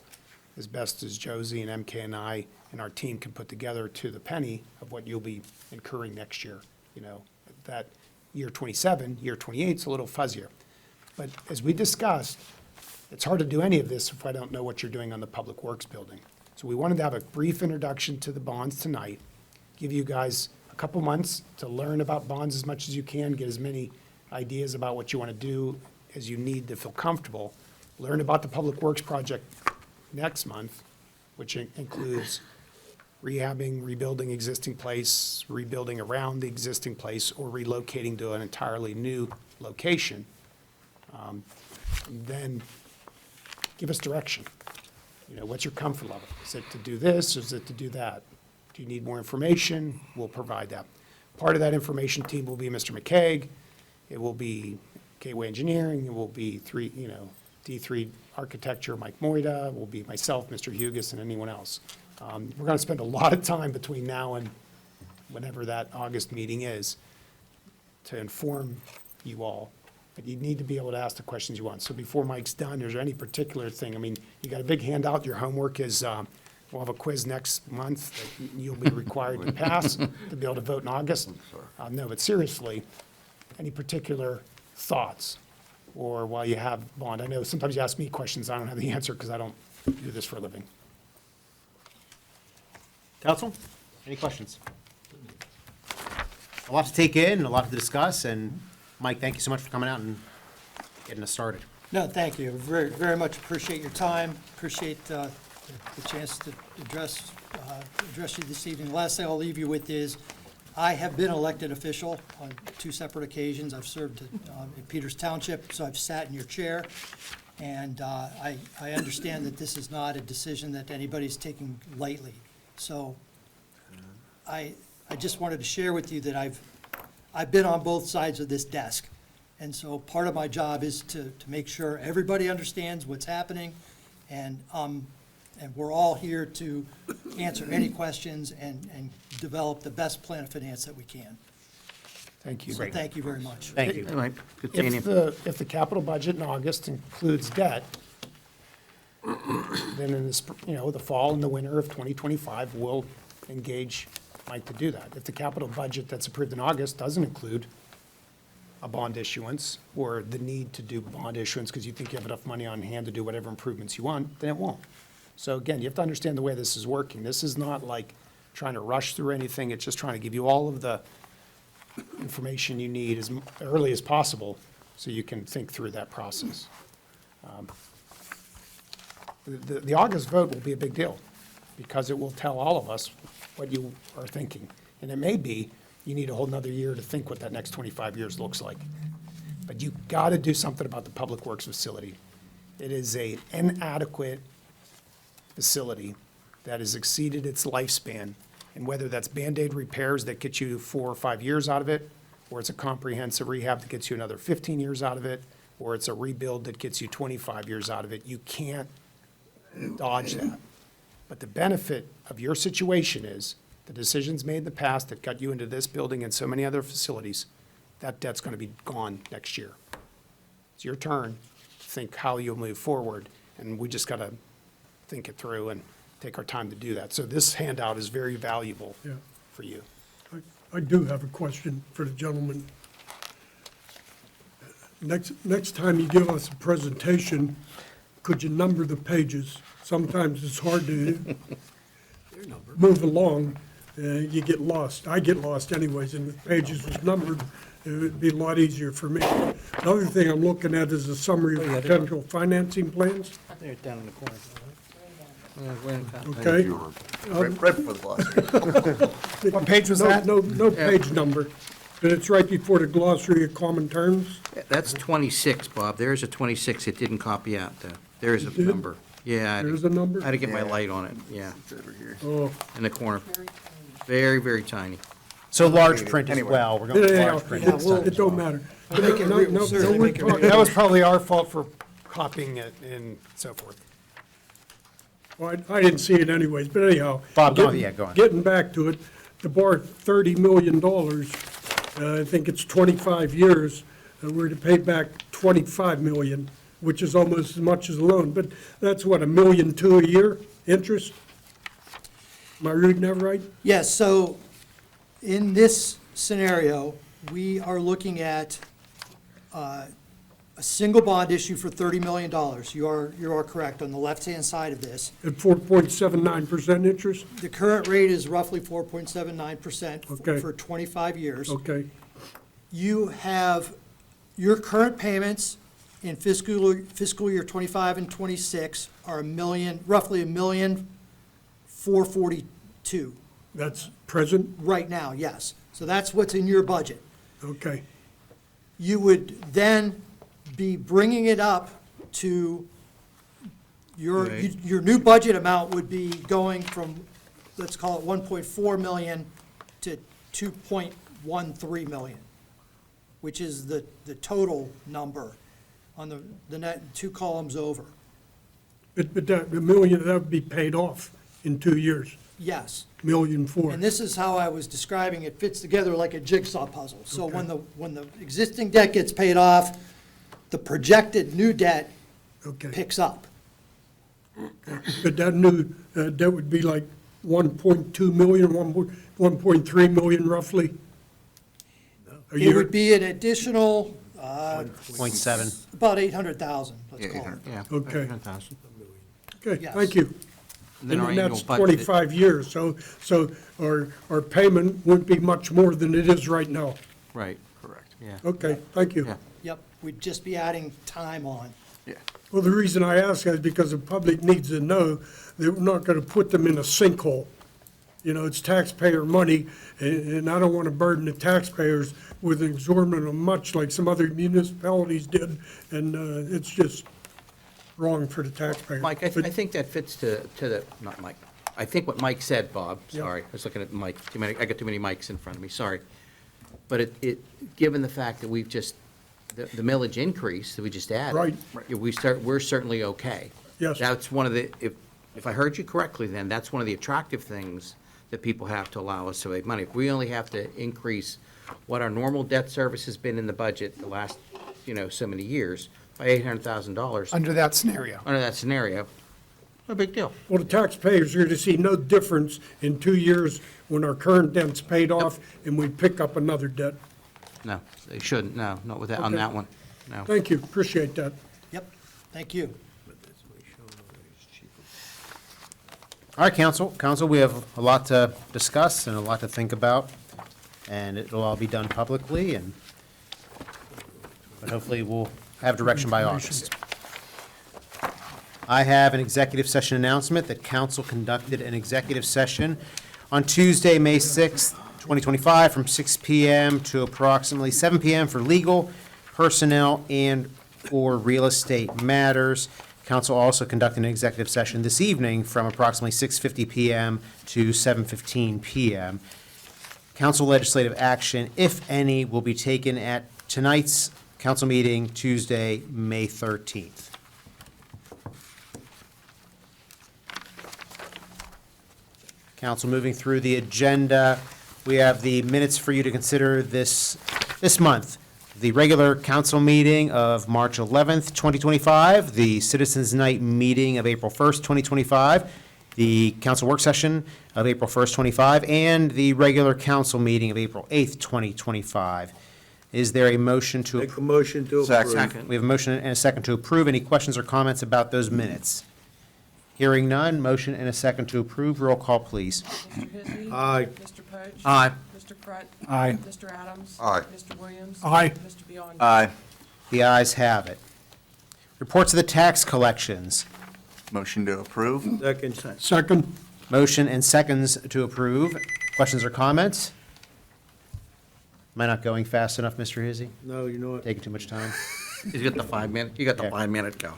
as best as Josie and MK and I and our team can put together to the penny of what you'll be incurring next year. You know, that year 27, year 28 is a little fuzzier. But as we discussed, it's hard to do any of this if I don't know what you're doing on the Public Works building. So we wanted to have a brief introduction to the bonds tonight, give you guys a couple months to learn about bonds as much as you can, get as many ideas about what you want to do as you need to feel comfortable. Learn about the Public Works project next month, which includes rehabbing, rebuilding existing place, rebuilding around the existing place, or relocating to an entirely new location. Then give us direction. You know, what's your comfort level? Is it to do this, or is it to do that? Do you need more information? We'll provide that. Part of that information team will be Mr. McCaig. It will be Gateway Engineering. It will be D3 Architecture, Mike Moida. It will be myself, Mr. Hugus, and anyone else. We're going to spend a lot of time between now and whenever that August meeting is to inform you all. But you need to be able to ask the questions you want. So before Mike's done, is there any particular thing? I mean, you got a big handout. Your homework is, we'll have a quiz next month that you'll be required to pass to be able to vote in August. No, but seriously, any particular thoughts? Or while you have bond, I know sometimes you ask me questions, I don't have the answer because I don't do this for a living. Council, any questions? A lot to take in, a lot to discuss, and Mike, thank you so much for coming out and getting us started. No, thank you. Very, very much appreciate your time, appreciate the chance to address you this evening. The last thing I'll leave you with is, I have been elected official on 2 separate occasions. I've served in Peters Township, so I've sat in your chair. And I understand that this is not a decision that anybody's taking lightly. So I just wanted to share with you that I've been on both sides of this desk. And so part of my job is to make sure everybody understands what's happening, and we're all here to answer any questions and develop the best plan of finance that we can. Thank you. So thank you very much. Thank you. Hey, Mike, good seeing you. If the capital budget in August includes debt, then in this, the fall and the winter of 2025, we'll engage Mike to do that. If the capital budget that's approved in August doesn't include a bond issuance or the need to do bond issuance because you think you have enough money on hand to do whatever improvements you want, then it won't. So again, you have to understand the way this is working. This is not like trying to rush through anything. It's just trying to give you all of the information you need as early as possible so you can think through that process. The August vote will be a big deal because it will tell all of us what you are thinking. And it may be you need a whole nother year to think what that next 25 years looks like. But you got to do something about the Public Works facility. It is an inadequate facility that has exceeded its lifespan. And whether that's Band-Aid repairs that get you 4 or 5 years out of it, or it's a comprehensive rehab that gets you another 15 years out of it, or it's a rebuild that gets you 25 years out of it, you can't dodge that. But the benefit of your situation is the decisions made in the past that got you into this building and so many other facilities, that debt's going to be gone next year. It's your turn to think how you'll move forward, and we just got to think it through and take our time to do that. So this handout is very valuable Yeah. for you. I do have a question for the gentleman. Next time you give us a presentation, could you number the pages? Sometimes it's hard to move along, you get lost. I get lost anyways, and if pages was numbered, it would be a lot easier for me. Another thing I'm looking at is a summary of potential financing plans, They're down in the corner. okay? Right before the glossary. What page was No, that? no page number, but it's right before the glossary of common terms. That's 26, Bob. There's a 26 it didn't copy out, though. There is a did? number. Yeah, I There's a number? had to get my Yeah. light on it, yeah, It's over here. Oh, in the corner. Very, very tiny. So large print as Anyway. well. We're going with Anyhow, large print. Yeah, it's- we'll- it don't matter. make it No, real, no, certainly no, make it real. That was probably our fault for copying it and so forth. Well, I didn't see it anyways, but anyhow. Bob, go on. getting- Yeah, go on. Getting back to it, to borrow $30 million, I think it's 25 years, we're to pay back 25 million, which is almost as much as a loan, but that's what, $1.2 million a year interest? Am I reading that right? Yes, so in this scenario, we are looking at a single bond issue for $30 million. You are correct on the left-hand side of this. At 4.79% interest? The current rate is roughly 4.79% Okay. for 25 years. Okay, You have, your current payments in fiscal year 25 and 26 are roughly $1,442,000 that's present? right now, yes. So that's what's in your budget. Okay, You would then be bringing it up to, your new budget amount would be going from, let's call it 1.4 million to 2.13 million, which is the total number on the net, two columns over. but that, $1 million, that would be paid off in 2 years, Yes. $1.4 million. And this is how I was describing it, fits together like a jigsaw puzzle. So when the existing debt gets paid off, the projected new debt Okay, picks up. but that new, that would be like 1.2 million, 1.3 million roughly? A It year? would be an additional, 0.7. about 800,000, let's call it. Yeah. Okay. 100,000. Okay, Yes. thank you. Then our And annual that's budget- 25 years, so our payment wouldn't be much more than it is right now. Right, Correct. yeah. Okay, thank you. Yeah. Yep, we'd just be adding time on. Yeah. Well, the reason I ask is because the public needs to know that we're not gonna put them in a sinkhole. You know, it's taxpayer money, and I don't wanna burden the taxpayers with an exorbitant of much like some other municipalities did, and it's just wrong for the taxpayer. Mike, I But- think that fits to the, not Mike, I think what Mike said, Bob, Yeah. sorry, I was looking at Mike, I got too many mics in front of me, sorry. But given the fact that we've just, the millage increase that we just added. Right. yeah, we're certainly okay. Yes. That's one of the, if I heard you correctly, then that's one of the attractive things that people have to allow us to make money. If we only have to increase what our normal debt service has been in the budget the last, so many years, by $800,000, Under that scenario. under that scenario, no big deal. Well, the taxpayers are going to see no difference in 2 years when our current debt's paid off and we pick up another debt. No, they shouldn't, no, not with that, on Okay. that one, no. Thank you, appreciate that. Yep, thank you. All right, council. Council, we have a lot to discuss and a lot to think about, and it'll all be done publicly, but hopefully we'll have direction by August. I have an executive session announcement that council conducted an executive session on Tuesday, May 6th, 2025, from 6 PM to approximately 7 PM for legal, personnel, and/or real estate matters. Council also conducted an executive session this evening from approximately 6:50 PM to 7:15 PM. Council legislative action, if any, will be taken at tonight's council meeting, Tuesday, May 13th. Council, moving through the agenda, we have the minutes for you to consider this month. The regular council meeting of March 11th, 2025, the Citizens Night meeting of April 1st, 2025, the council work session of April 1st, 25, and the regular council meeting of April 8th, 2025. Is there a motion to? Make a motion to approve. Second. We have a motion and a second to approve. Any questions or comments about those minutes? Hearing none, motion and a second to approve. Roll call, please. Mr. Hizzy. Aye. Mr. Poach. Aye. Mr. Front. Aye. Mr. Adams. Aye. Mr. Williams. Aye. Mr. Beyond. Aye. The ayes have it. Reports of the tax collections. Motion to approve? Second. Second, Motion and seconds to approve. Questions or comments? Am I not going fast enough, Mr. Hizzy? No, you know what? Taking too much time? You got the 5-minute, you got the Yeah. 5-minute go.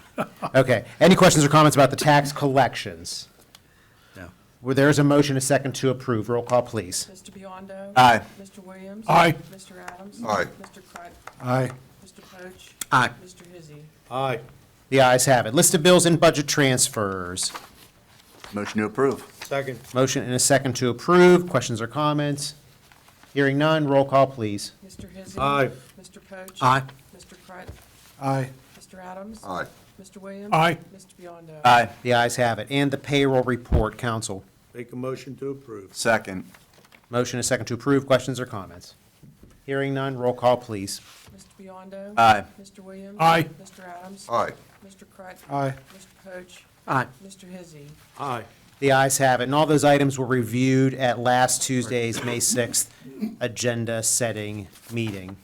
Okay. Any questions or comments about the tax collections? No. Well, there is a motion, a second to approve. Roll call, please. Mr. Biondo? Aye. Mr. Williams? Aye. Mr. Adams? Aye. Mr. Crud? Aye. Mr. Poach? Aye. Mr. Hizzy? Aye. The ayes have it. List of bills and budget transfers. Motion to approve. Second. Motion and a second to approve. Questions or comments? Hearing none, roll call, please. Mr. Hizzy? Aye. Mr. Poach? Aye. Mr. Crud? Aye. Mr. Adams? Aye. Mr. Williams? Aye. Mr. Biondo? Aye. The ayes have it. And the payroll report, council. Make a motion to approve. Second. Motion and a second to approve. Questions or comments? Hearing none, roll call, please. Mr. Biondo? Aye. Mr. Williams? Aye. Mr. Adams? Aye. Mr. Crud? Aye. Mr. Poach? Aye. Mr. Hizzy? Aye. The ayes have it. And all those items were reviewed at last Tuesday's, May 6th, agenda-setting meeting.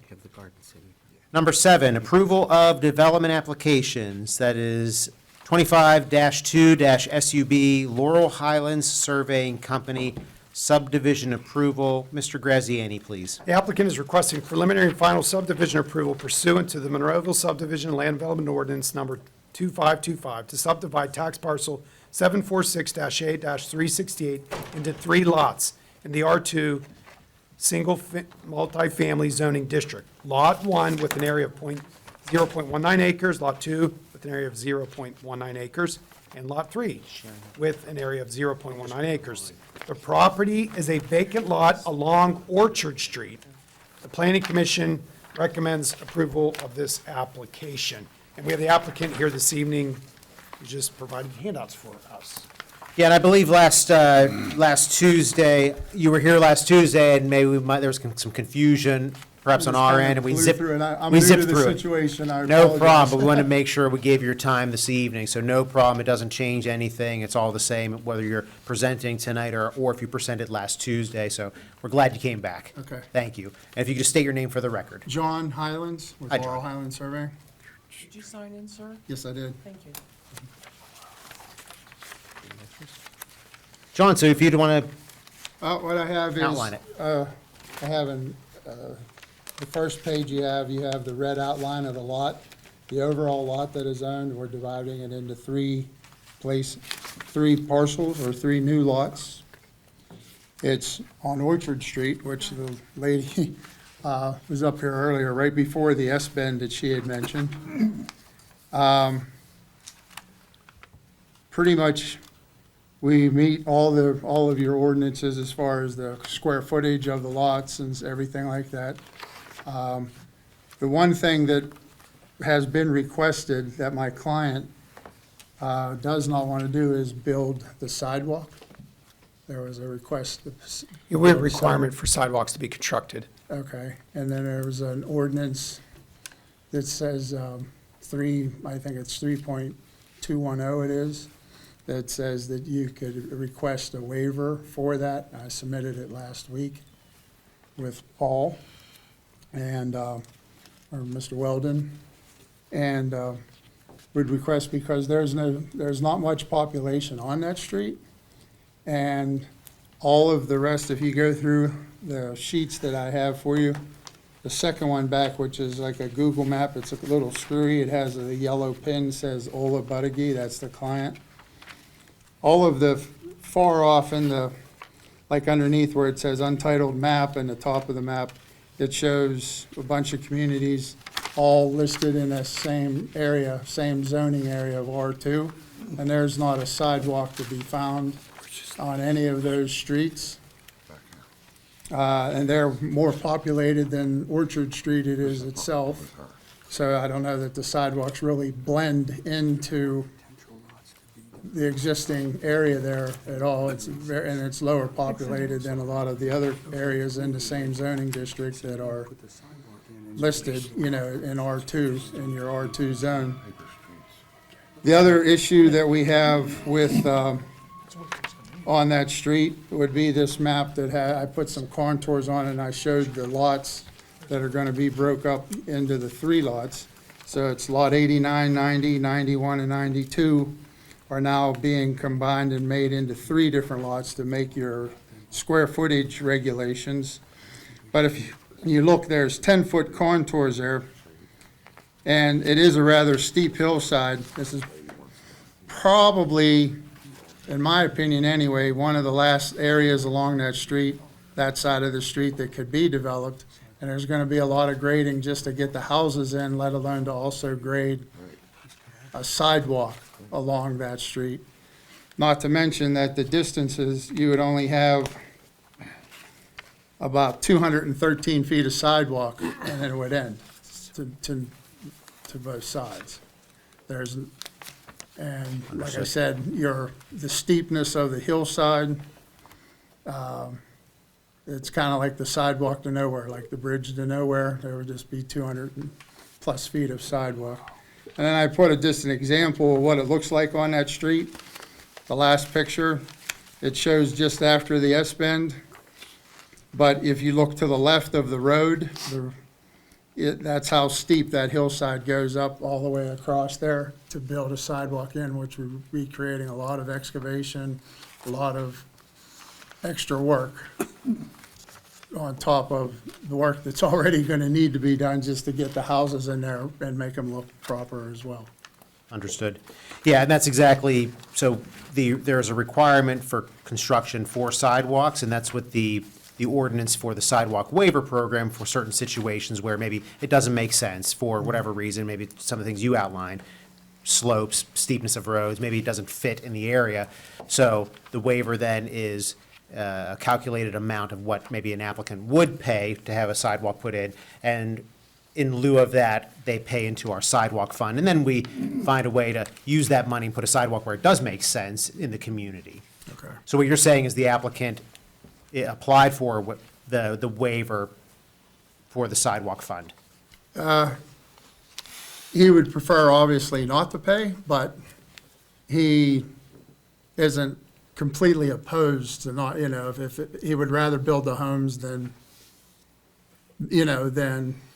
You have the Garden City. Number 7, approval of development applications. That is 25-2-SUB Laurel Highlands Surveying Company subdivision approval. Mr. Graziani, please. The applicant is requesting preliminary and final subdivision approval pursuant to the Monroeville Subdivision Land Development Ordinance Number 2525 to subdivide tax parcel 746-8-368 into 3 lots in the R2 multifamily zoning district. Lot 1 with an area of 0.19 acres, Lot 2 with an area of 0.19 acres, and Lot 3 with an area of 0.19 acres. The property is a vacant lot along Orchard Street. The Planning Commission recommends approval of this application. And we have the applicant here this evening, who just provided handouts for us. Yeah, and I believe last Tuesday, you were here last Tuesday, and maybe there was some confusion perhaps on our end, and we zipped through I'm new to the it. situation, I No apologize. problem, but we want to make sure we gave you your time this evening, so no problem, it doesn't change anything, it's all the same, whether you're presenting tonight or if you presented last Tuesday, so we're glad you came back. Okay. Thank you. And if you could just state your name for the record. John Highlands with Hi, John. Laurel Highlands Surveying. Did you sign in, sir? Yes, I did. Thank you. John, so if you'd want to, What I have is. Outline it. I have the first page you have the red outline of the lot. The overall lot that is owned, we're dividing it into 3 parcels or 3 new lots. It's on Orchard Street, which the lady was up here earlier, right before the S-bend that she had mentioned. Pretty much, we meet all of your ordinances as far as the square footage of the lots and everything like that. The one thing that has been requested that my client does not want to do is build the sidewalk. There was a request. We have a requirement for sidewalks to be constructed. Okay, and then there was an ordinance that says I think it's 3.210 it is, that says that you could request a waiver for that. I submitted it last week with Paul and, or Mr. Weldon, and would request because there's not much population on that street, and all of the rest, if you go through the sheets that I have for you, the second one back, which is like a Google map, it's a little screwy, it has a yellow pin, says Ola Buddige, that's the client. All of the far off in the, like underneath where it says untitled map and the top of the map, it shows a bunch of communities all listed in the same area, same zoning area of R2. And there's not a sidewalk to be found on any of those streets. And they're more populated than Orchard Street it is itself. So I don't know that the sidewalks really blend into the existing area there at all. It's very, and it's lower populated than a lot of the other areas in the same zoning district that are listed, in R2, in your R2 zone. The other issue that we have with, on that street would be this map that I put some contours on it and I showed the lots that are gonna be broke up into the 3 lots. So it's lot 89, 90, 91, and 92 are now being combined and made into 3 different lots to make your square footage regulations. But if you look, there's 10-foot contours there, and it is a rather steep hillside. This is probably in my opinion anyway, one of the last areas along that street, that side of the street that could be developed. And there's gonna be a lot of grading just to get the houses in, let alone to also grade a sidewalk along that street. Not to mention that the distances, you would only have about 213 feet of sidewalk, and then it would end to both sides. There's, and like I said, the steepness of the hillside, it's kind of like the sidewalk to nowhere, like the bridge to nowhere. There would just be 200+ feet of sidewalk. And then I put just an example of what it looks like on that street. The last picture, it shows just after the S-bend. But if you look to the left of the road, that's how steep that hillside goes up all the way across there to build a sidewalk in, which would be creating a lot of excavation, a lot of extra work on top of the work that's already going to need to be done just to get the houses in there and make them look proper as well. Understood. Yeah, and that's exactly, so there's a requirement for construction for sidewalks, and that's what the ordinance for the sidewalk waiver program for certain situations where maybe it doesn't make sense for whatever reason, maybe some of the things you outlined, slopes, steepness of roads, maybe it doesn't fit in the area. So the waiver then is a calculated amount of what maybe an applicant would pay to have a sidewalk put in, and in lieu of that, they pay into our sidewalk fund, and then we find a way to use that money and put a sidewalk where it does make sense in the community. Okay. So what you're saying is the applicant applied for the waiver for the sidewalk fund? He would prefer obviously not to pay, but he isn't completely opposed to not, if he would rather build the homes than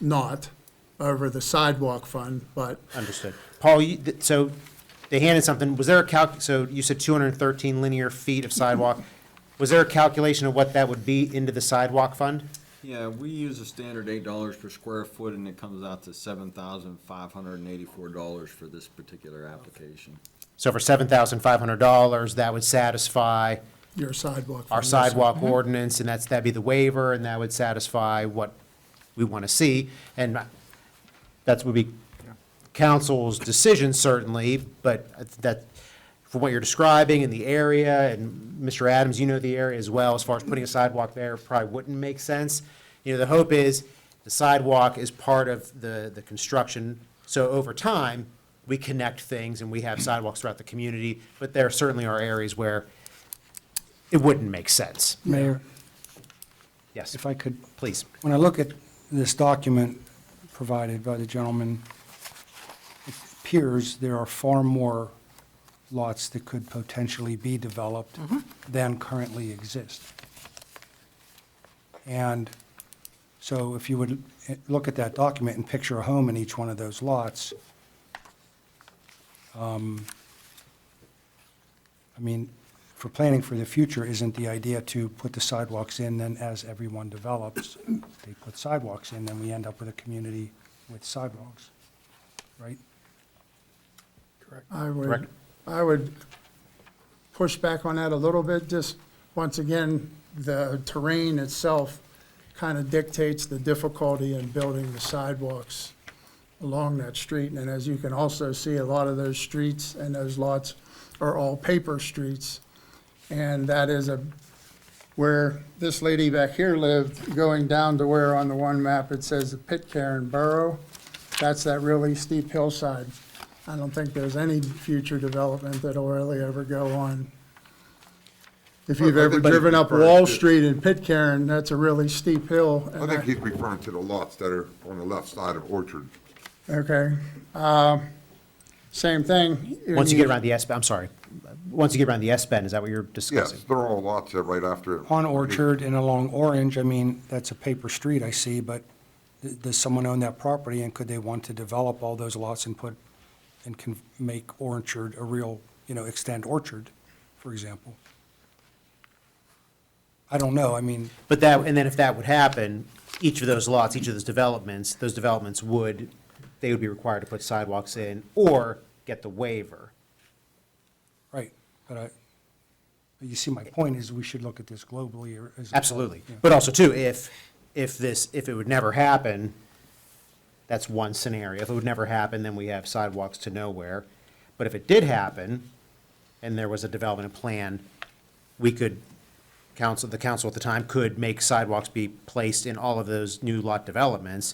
not over the sidewalk fund, but Understood. Paul, so they handed something, was there a so you said 213 linear feet of sidewalk. Was there a calculation of what that would be into the sidewalk fund? Yeah, we use a standard $8 per square foot, and it comes out to $7,584 for this particular application. So for $7,500, that would satisfy your sidewalk. our fund, yes, sir. sidewalk ordinance, and that'd be the waiver, and that would satisfy what we want to see. And that would be council's decision, certainly, but that, from what you're describing in the area, and Mr. Adams, you know the area as well, as far as putting a sidewalk there probably wouldn't make sense. The hope is the sidewalk is part of the construction, so over time, we connect things and we have sidewalks throughout the community, but there certainly are areas where it wouldn't make sense. Mayor, Yes, if I could, please. when I look at this document provided by the gentleman, it appears there are far more lots that could potentially be developed than currently exist. And so if you would look at that document and picture a home in each one of those lots, for planning for the future, isn't the idea to put the sidewalks in, then as everyone develops, they put sidewalks in, then we end up with a community with sidewalks, right? Correct. I would push back on that a little bit, just, once again, the terrain itself kind of dictates the difficulty in building the sidewalks along that street. And as you can also see, a lot of those streets and those lots are all paper streets. And that is where this lady back here lived, going down to where on the one map it says the Pitcairn Borough. That's that really steep hillside. I don't think there's any future development that'll really ever go on. If you've ever driven up Wall Street in Pitcairn, that's a really steep hill. I think he's referring to the lots that are on the left side of Orchard. Okay. Same thing. Once you get around the S-bend, I'm sorry, once you get around the S-bend, is that what you're Yes, discussing? they're all lots there right after. On Orchard and along Orange, that's a paper street I see, but does someone own that property, and could they want to develop all those lots and can make Orchard a real, extend Orchard, for example? I don't know, But and then if that would happen, each of those lots, each of those developments would be required to put sidewalks in or get the waiver. right, but But you see, my point is we should look at this globally or as. a whole. Absolutely. Yeah. But also too, if it would never happen, that's one scenario. If it would never happen, then we have sidewalks to nowhere. But if it did happen, and there was a development plan, we could, the council at the time could make sidewalks be placed in all of those new lot developments.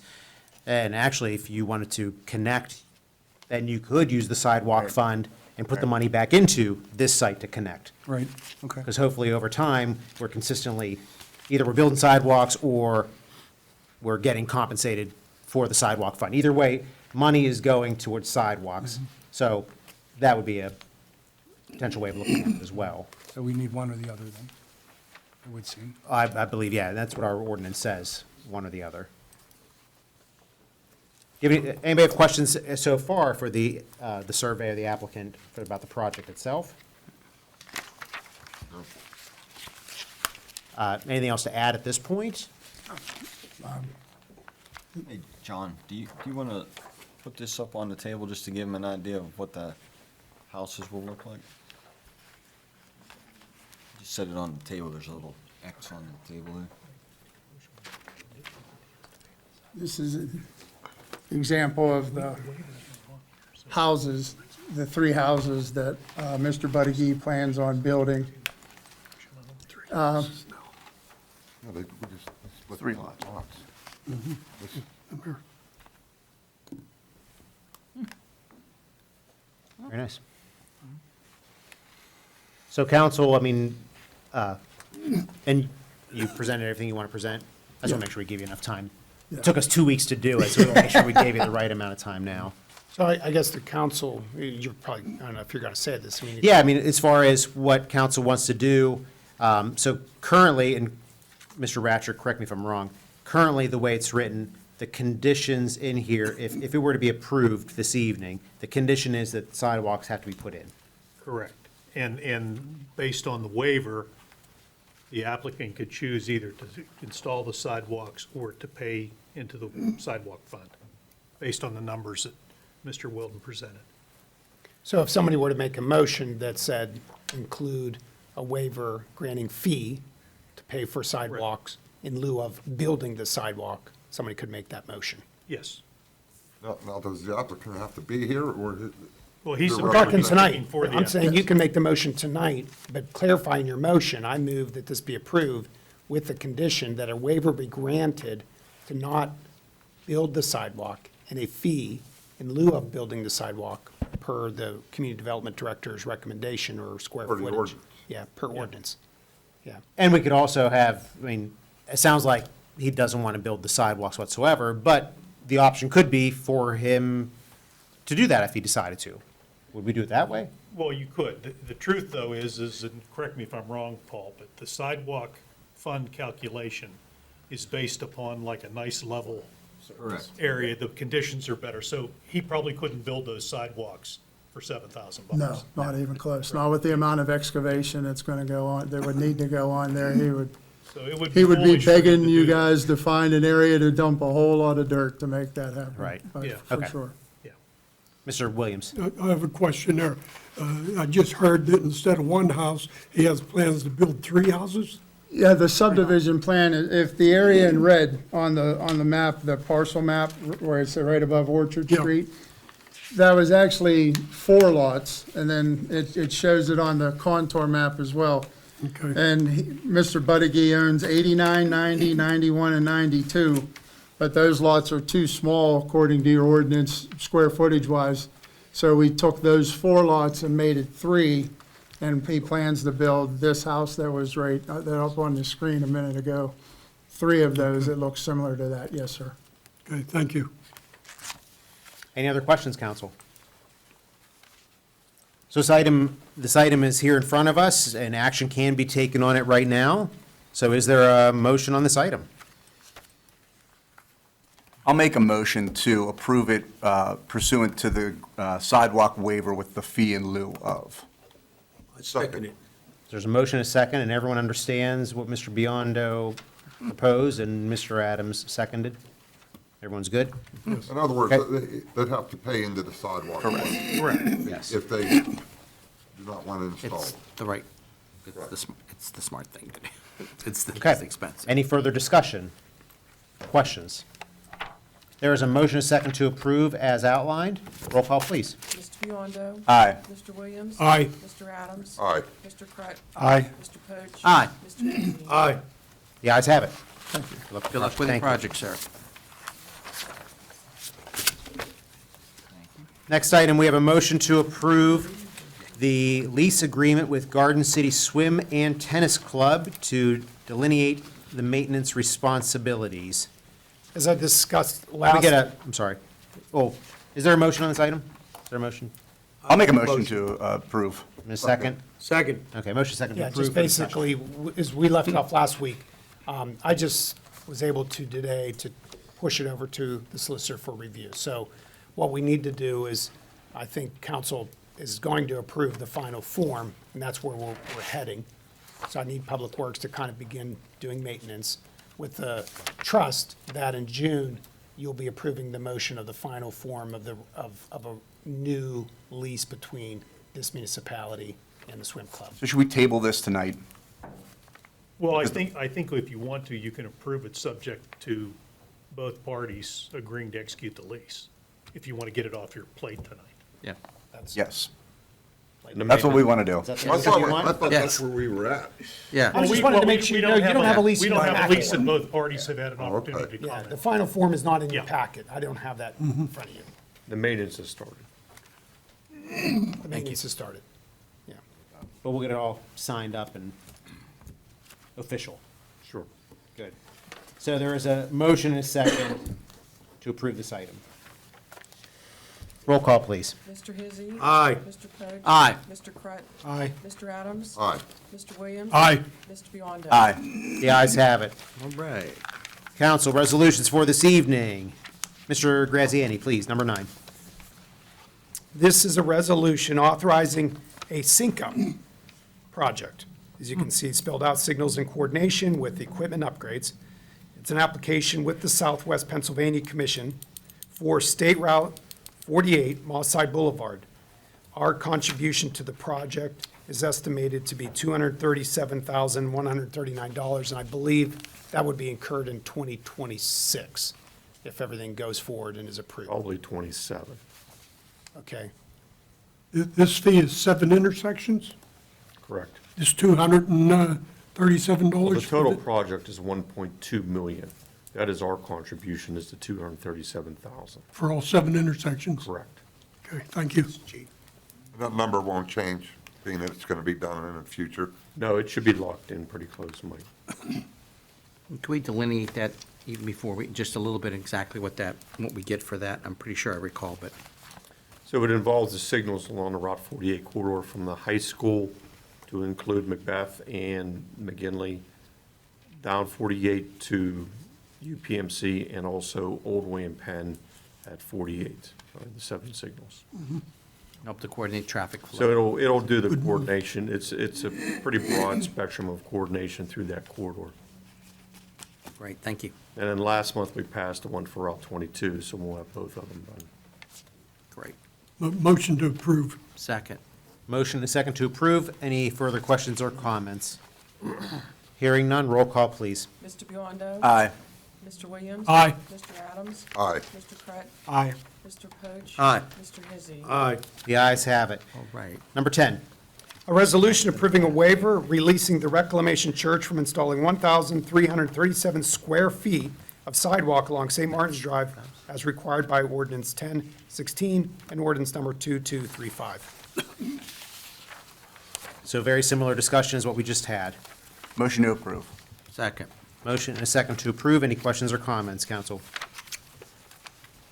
And actually, if you wanted to connect, then you could use the sidewalk fund and put the money back into this site to connect. Right, okay. Because hopefully over time, we're consistently, either we're building sidewalks or we're getting compensated for the sidewalk fund. Either way, money is going towards sidewalks. So that would be a potential way of looking at it as well. So we need one or the other then, it would seem. I believe, yeah, that's what our ordinance says, one or the other. Anybody have questions so far for the survey of the applicant about the project itself? Anything else to add at this point? Hey, John, do you want to put this up on the table just to give them an idea of what the houses will look like? Just set it on the table, there's a little X on the table there. This is an example of the houses, the 3 houses that Mr. Buddy plans on building. No, we just split 3 lots. This- Very nice. So council, I mean, and you presented everything you want to present? I just want to make sure we give you enough time. It took us 2 weeks to do it, so we'll make sure we gave you the right amount of time now. So I guess the council, you're probably, I don't know if you're going to say this. I mean, Yeah, I mean, as far as what council wants to do, so currently, and Mr. Ratcher, correct me if I'm wrong, currently, the way it's written, the conditions in here, if it were to be approved this evening, the condition is that sidewalks have to be put in. Correct. And based on the waiver, the applicant could choose either to install the sidewalks or to pay into the sidewalk fund, based on the numbers that Mr. Wilton presented. So if somebody were to make a motion that said include a waiver granting fee to pay for sidewalks in lieu of building the sidewalk, somebody could make that motion. Yes. Now, does the applicant have to be here, or? Well, he's We're We're talking speaking tonight. for the I'm saying you can make the motion tonight, but clarifying your motion, I move that this be approved with the condition that a waiver be granted to not build the sidewalk and a fee in lieu of building the sidewalk per the community development director's recommendation or square Per the footage. ordinance. Yeah, per ordinance. Yeah. And we could also have, I mean, it sounds like he doesn't want to build the sidewalks whatsoever, but the option could be for him to do that if he decided to. Would we do it that way? Well, you could. The truth, though, is, and correct me if I'm wrong, Paul, but the sidewalk fund calculation is based upon like a nice level Correct. area. The conditions are better. So he probably couldn't build those sidewalks for $7,000. No, not even close. Not with the amount of excavation that's going to go on, that would need to go on there. He would So it would be foolish for him begging to you do- guys to find an area to dump a whole lot of dirt to make that happen. Right. Yeah. For Okay. sure. Yeah. Mr. Williams? I have a question there. I just heard that instead of one house, he has plans to build 3 houses? Yeah, the subdivision plan, if the area in red on the map, the parcel map, where it's right above Orchard Yeah. Street, that was actually 4 lots, and then it shows it on the contour map as well. Okay. And Mr. Buddigy owns 89, 90, 91, and 92, but those lots are too small according to your ordinance, square footage wise. So we took those 4 lots and made it 3, and he plans to build this house that was right, that up on the screen a minute ago. 3 of those that look similar to that, yes, sir. Okay, thank you. Any other questions, council? So this item is here in front of us, and action can be taken on it right now. So is there a motion on this item? I'll make a motion to approve it pursuant to the sidewalk waiver with the fee in lieu of. Second. There's a motion, a second, and everyone understands what Mr. Biondo proposed and Mr. Adams seconded? Everyone's good? In other words, Okay. they'd have to pay into the sidewalk. Correct. Yes. If they do not want to install. It's the right It's the smart thing to do. It's the Okay. least expensive. Any further discussion? Questions? There is a motion and a second to approve as outlined. Roll call, please. Mr. Biondo? Aye. Mr. Williams? Aye. Mr. Adams? Aye. Mr. Crut? Aye. Mr. Poach? Aye. Mr. Hezzy? Aye. The ayes have it. Good luck with the Thank you. project, sir. Next item, we have a motion to approve the lease agreement with Garden City Swim and Tennis Club to delineate the maintenance responsibilities. As I discussed Let me last. get a, I'm sorry. Oh, is there a motion on this item? Is there a motion? I'll make a motion to approve. In a second? Second. Okay, motion second to Yeah, approve. just basically, as we left off last week, I just was able to today to push it over to the solicitor for review. So what we need to do is, I think council is going to approve the final form, and that's where we're heading. So I need Public Works to kind of begin doing maintenance with the trust that in June, you'll be approving the motion of the final form of a new lease between this municipality and the swim club. So should we table this tonight? Well, I think if you want to, you can approve it subject to both parties agreeing to execute the lease, if you want to get it off your plate tonight. Yeah. Yes. That's what we want to do. Is that I the thought, you want? I thought Yes. that's where we were at. Yeah. I just We- wanted to well, make we- sure, we you don't know, you don't have a lease We in don't your have a lease, packet. and both parties have had an Oh, okay. opportunity to Yeah, the comment. final form is not in your Yeah. packet. I don't have that in front of you. The maintenance has started. The maintenance has started. Yeah. But we'll get it all signed up and official. Sure. Good. So there is a motion and a second to approve this item. Roll call, please. Mr. Hezzy? Aye. Mr. Poach? Aye. Mr. Crut? Aye. Mr. Adams? Aye. Mr. Williams? Aye. Mr. Biondo? Aye. The ayes have it. All right. Council resolutions for this evening. Mr. Graziani, please, number 9. This is a resolution authorizing a sync-up project. As you can see, spelled out signals in coordination with equipment upgrades. It's an application with the Southwest Pennsylvania Commission for State Route 48, Moss Side Boulevard. Our contribution to the project is estimated to be $237,139, and I believe that would be incurred in 2026 if everything goes forward and is approved. Probably 27. Okay? This fee is 7 intersections. Correct. It's $237. Well, the for total project is 1.2 million. That is our contribution, is the 237,000. For all 7 intersections. Correct. Okay, thank you. That number won't change, being that it's gonna be done in the future. No, it should be locked in pretty close, Mike. Can we delineate that even before we, just a little bit exactly what we get for that? I'm pretty sure I recall, but. So it involves the signals along the Route 48 corridor from the high school to include Macbeth and McGinley, down 48 to UPMC, and also Old William Penn at 48, the 7 signals. Help to coordinate traffic flow. So it'll do the coordination. It's a pretty broad spectrum of coordination through that corridor. Great, thank you. And then last month, we passed the one for Route 22, so we'll have both of them done. Great. Motion to approve. Second. Motion and a second to approve. Any further questions or comments? Hearing none, roll call, please. Mr. Biondo? Aye. Mr. Williams? Aye. Mr. Adams? Aye. Mr. Crut? Aye. Mr. Poach? Aye. Mr. Hezzy? Aye. The ayes have it. All right. Number 10. A resolution approving a waiver releasing the Reclamation Church from installing 1,337 square feet of sidewalk along St. Martin's Drive as required by ordinance 1016 and ordinance number 2235. So very similar discussion as what we just had. Motion to approve. Second. Motion and a second to approve. Any questions or comments, council?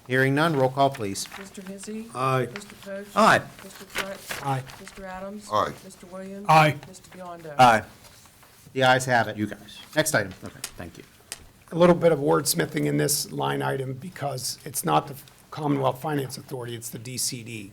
Hearing none, roll call, please. Mr. Hezzy? Aye. Mr. Poach? Aye. Mr. Crut? Aye. Mr. Adams? Aye. Mr. Williams? Aye. Mr. Biondo? Aye. The ayes have it. You guys. Next item. Okay, thank you. A little bit of wordsmithing in this line item because it's not the Commonwealth Finance Authority, it's the DCD,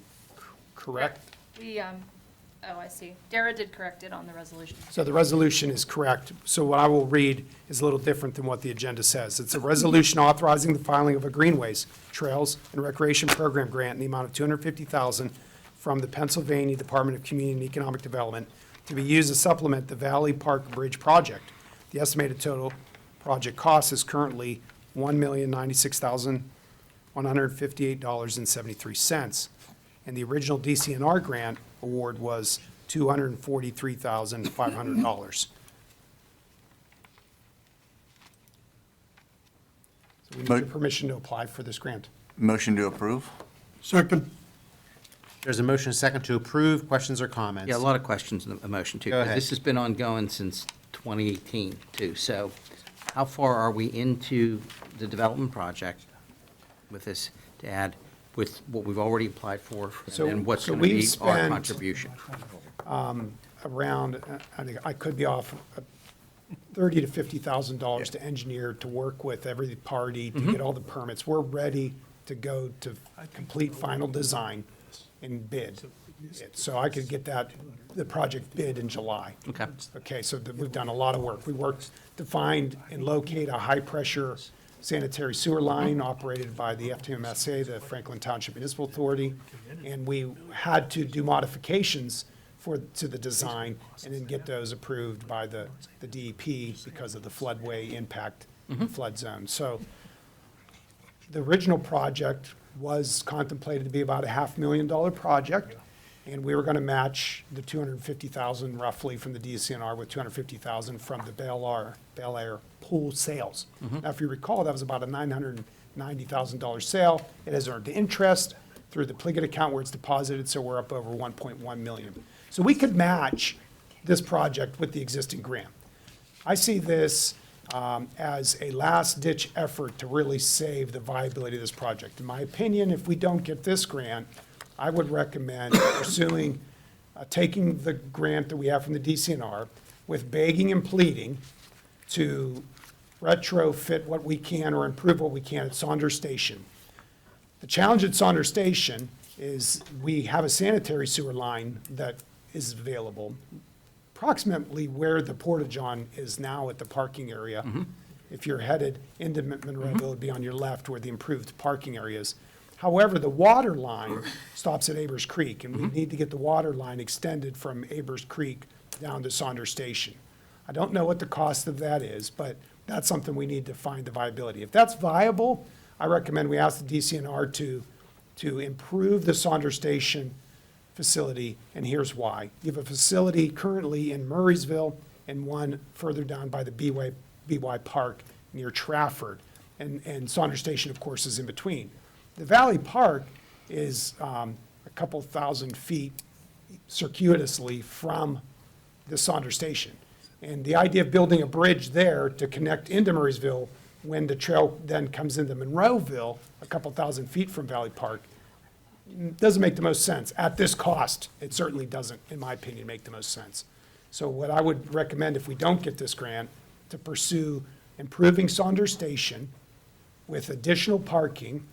correct? We, oh, I see. Dara did correct it on the resolution. So the resolution is correct. So what I will read is a little different than what the agenda says. It's a resolution authorizing the filing of a Greenways, Trails, and Recreation Program grant in the amount of $250,000 from the Pennsylvania Department of Community and Economic Development to be used to supplement the Valley Park Bridge project. The estimated total project cost is currently $1,096,158.73. And the original DCNR grant award was $243,500. So we need your permission to apply for this grant. Motion to approve? Second. There's a motion second to approve. Questions or comments? Yeah, a lot of questions in the motion, too. Go 'cause ahead. This has been ongoing since 2018, too. So how far are we into the development project with this to add with what we've already applied for? So- And what's so going to be we've our spent- contribution? Around, I think I could be off, $30,000 to $50,000 to engineer, to work with every party, to get all the permits. We're ready to go to complete final design and bid it. So I could get the project bid in July. Okay. Okay, so we've done a lot of work. We worked to find and locate a high-pressure sanitary sewer line operated by the FTMSA, the Franklin Township Municipal Authority, and we had to do modifications to the design and then get those approved by the DEP because of the floodway impact, flood zone. So the original project was contemplated to be about a $500,000 project, and we were going to match the $250,000 roughly from the DCNR with $250,000 from the Bel Air pool sales. Now, if you recall, that was about a $990,000 sale. It has earned interest through the Pliget account where it's deposited, so we're up over $1.1 million. So we could match this project with the existing grant. I see this as a last-ditch effort to really save the viability of this project. In my opinion, if we don't get this grant, I would recommend pursuing, taking the grant that we have from the DCNR with begging and pleading to retrofit what we can or improve what we can at Saunders Station. The challenge at Saunders Station is we have a sanitary sewer line that is available approximately where the porta-john is now at the parking area. If you're headed into Monroeville, it would be on your left where the improved parking area is. However, the water line stops at Abers Creek, and we need to get the water line extended from Abers Creek down to Saunders Station. I don't know what the cost of that is, but that's something we need to find the viability. If that's viable, I recommend we ask the DCNR to improve the Saunders Station facility, and here's why. You have a facility currently in Murraysville and one further down by the BY Park near Trafford, and Saunders Station, of course, is in between. The Valley Park is a couple thousand feet circuitously from the Saunders Station. And the idea of building a bridge there to connect into Murraysville when the trail then comes into Monroeville, a couple thousand feet from Valley Park, doesn't make the most sense. At this cost, it certainly doesn't, in my opinion, make the most sense. So what I would recommend if we don't get this grant, to pursue improving Saunders Station with additional parking,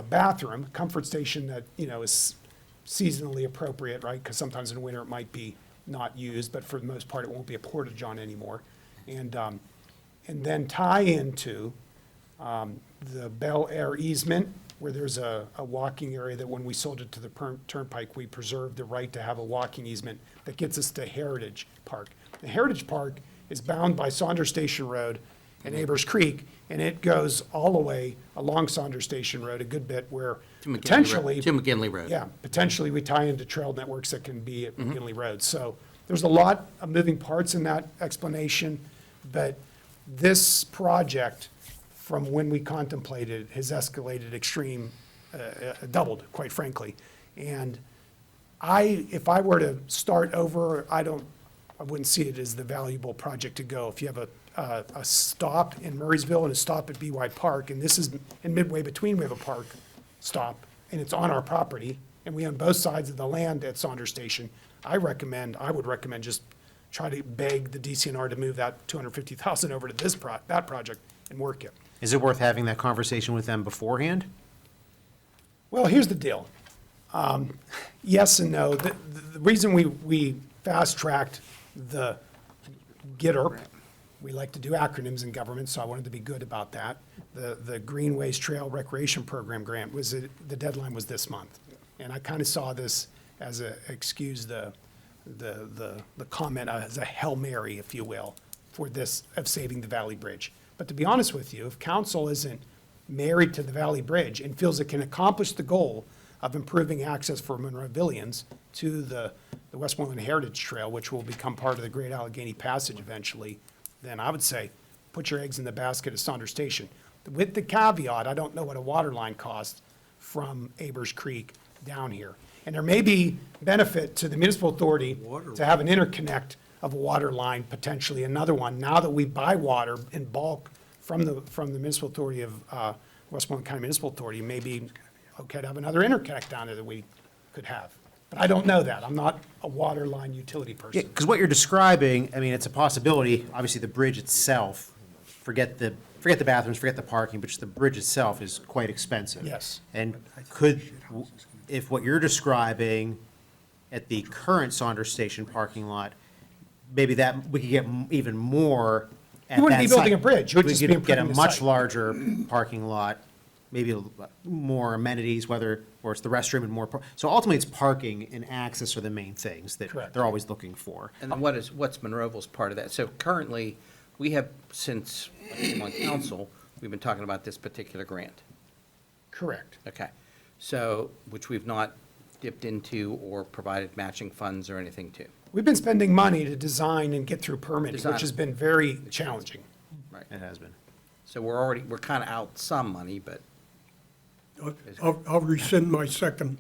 bathroom, comfort station that, is seasonally appropriate, right? Because sometimes in winter it might be not used, but for the most part, it won't be a porta-john anymore. And then tie into the Bel Air easement, where there's a walking area that when we sold it to the Turnpike, we preserved the right to have a walking easement that gets us to Heritage Park. The Heritage Park is bound by Saunders Station Road and Abers Creek, and it goes all the way along Saunders Station Road a good bit where potentially. To McGinley Road. Yeah, potentially we tie into trail networks that can be at McGinley Road. So there's a lot of moving parts in that explanation, but this project, from when we contemplated, has escalated doubled, quite frankly. And if I were to start over, I wouldn't see it as the valuable project to go. If you have a stop in Murraysville and a stop at BY Park, and this is in midway between, we have a park stop, and it's on our property, and we own both sides of the land at Saunders Station, I would recommend just try to beg the DCNR to move that $250,000 over to that project and work it. Is it worth having that conversation with them beforehand? Well, here's the deal. Yes and no. The reason we fast-tracked the GITR, we like to do acronyms in government, so I wanted to be good about that. The Greenways Trail Recreation Program grant the deadline was this month. And I kind of saw this as excuse the the comment as a Hail Mary, if you will, for this, of saving the Valley Bridge. But to be honest with you, if council isn't married to the Valley Bridge and feels it can accomplish the goal of improving access for Monroevillians to the Westmoreland Heritage Trail, which will become part of the Great Allegheny Passage eventually, then I would say, put your eggs in the basket of Saunders Station. With the caveat, I don't know what a water line costs from Abers Creek down here. And there may be benefit to the municipal authority to have an interconnect of a water line, potentially another one, now that we buy water in bulk from the municipal authority of Westmoreland County Municipal Authority, it may be okay to have another interconnect down there that we could have. But I don't know that. I'm not a water line utility Yeah, person. because what you're describing, I mean, it's a possibility. Obviously, the bridge itself, forget the bathrooms, forget the parking, but just the bridge itself is quite expensive. Yes. And if what you're describing at the current Saunders Station parking lot, maybe that, we could get even more at that site. You wouldn't be building a bridge, you would just be We could get a improving the much site. larger parking lot, maybe more amenities, or it's the restroom and more, so ultimately, it's parking and access are the main things that Correct. they're always looking for. And then what's Monroeville's part of that? So currently, we have, since I came on council, we've been talking about this particular grant. Correct. Okay. So, which we've not dipped into or provided matching funds or anything to. We've been spending money to design and get through permitting, Design. which has been very challenging. Right. It has been. So we're kind of out some money, but I'll rescind my second.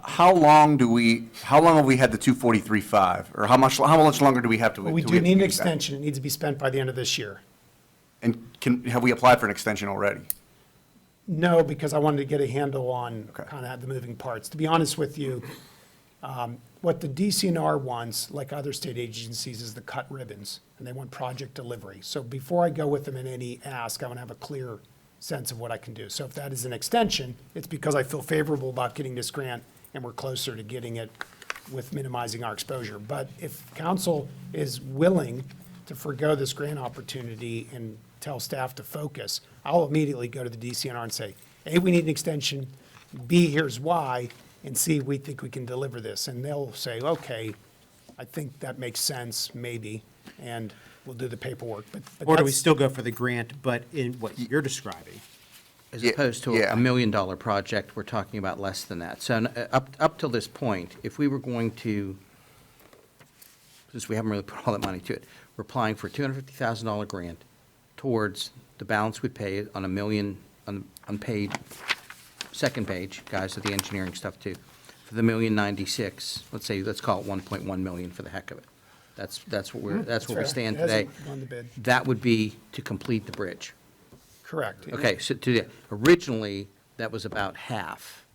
How long have we had the 243.5? Or how much longer do we have to? But we till do need an that? extension. It needs to be spent by the end of this year. And have we applied for an extension already? No, because I wanted to get a handle on Okay. kind of the moving parts. To be honest with you, what the DCNR wants, like other state agencies, is the cut ribbons, and they want project delivery. So before I go with them in any ask, I want to have a clear sense of what I can do. So if that is an extension, it's because I feel favorable about getting this grant, and we're closer to getting it with minimizing our exposure. But if council is willing to forego this grant opportunity and tell staff to focus, I'll immediately go to the DCNR and say, A, we need an extension, B, here's why, and C, we think we can deliver this. And they'll say, okay, I think that makes sense, maybe, and we'll do the paperwork. But Or do we that's- still go for the grant, but in what you're describing? as Yeah, opposed to yeah. $1 million project, we're talking about less than that. So up till this point, if we were going to, since we haven't really put all that money to it, we're applying for a $250,000 grant towards the balance we pay on $1 million, on page, second page, guys, of the engineering stuff too, for the $1,096,000, let's call it 1.1 million for the heck of it. That's what where we fair. stand It hasn't today. gone to bid. That would be to complete the bridge. Correct. Okay, so originally, that was about half.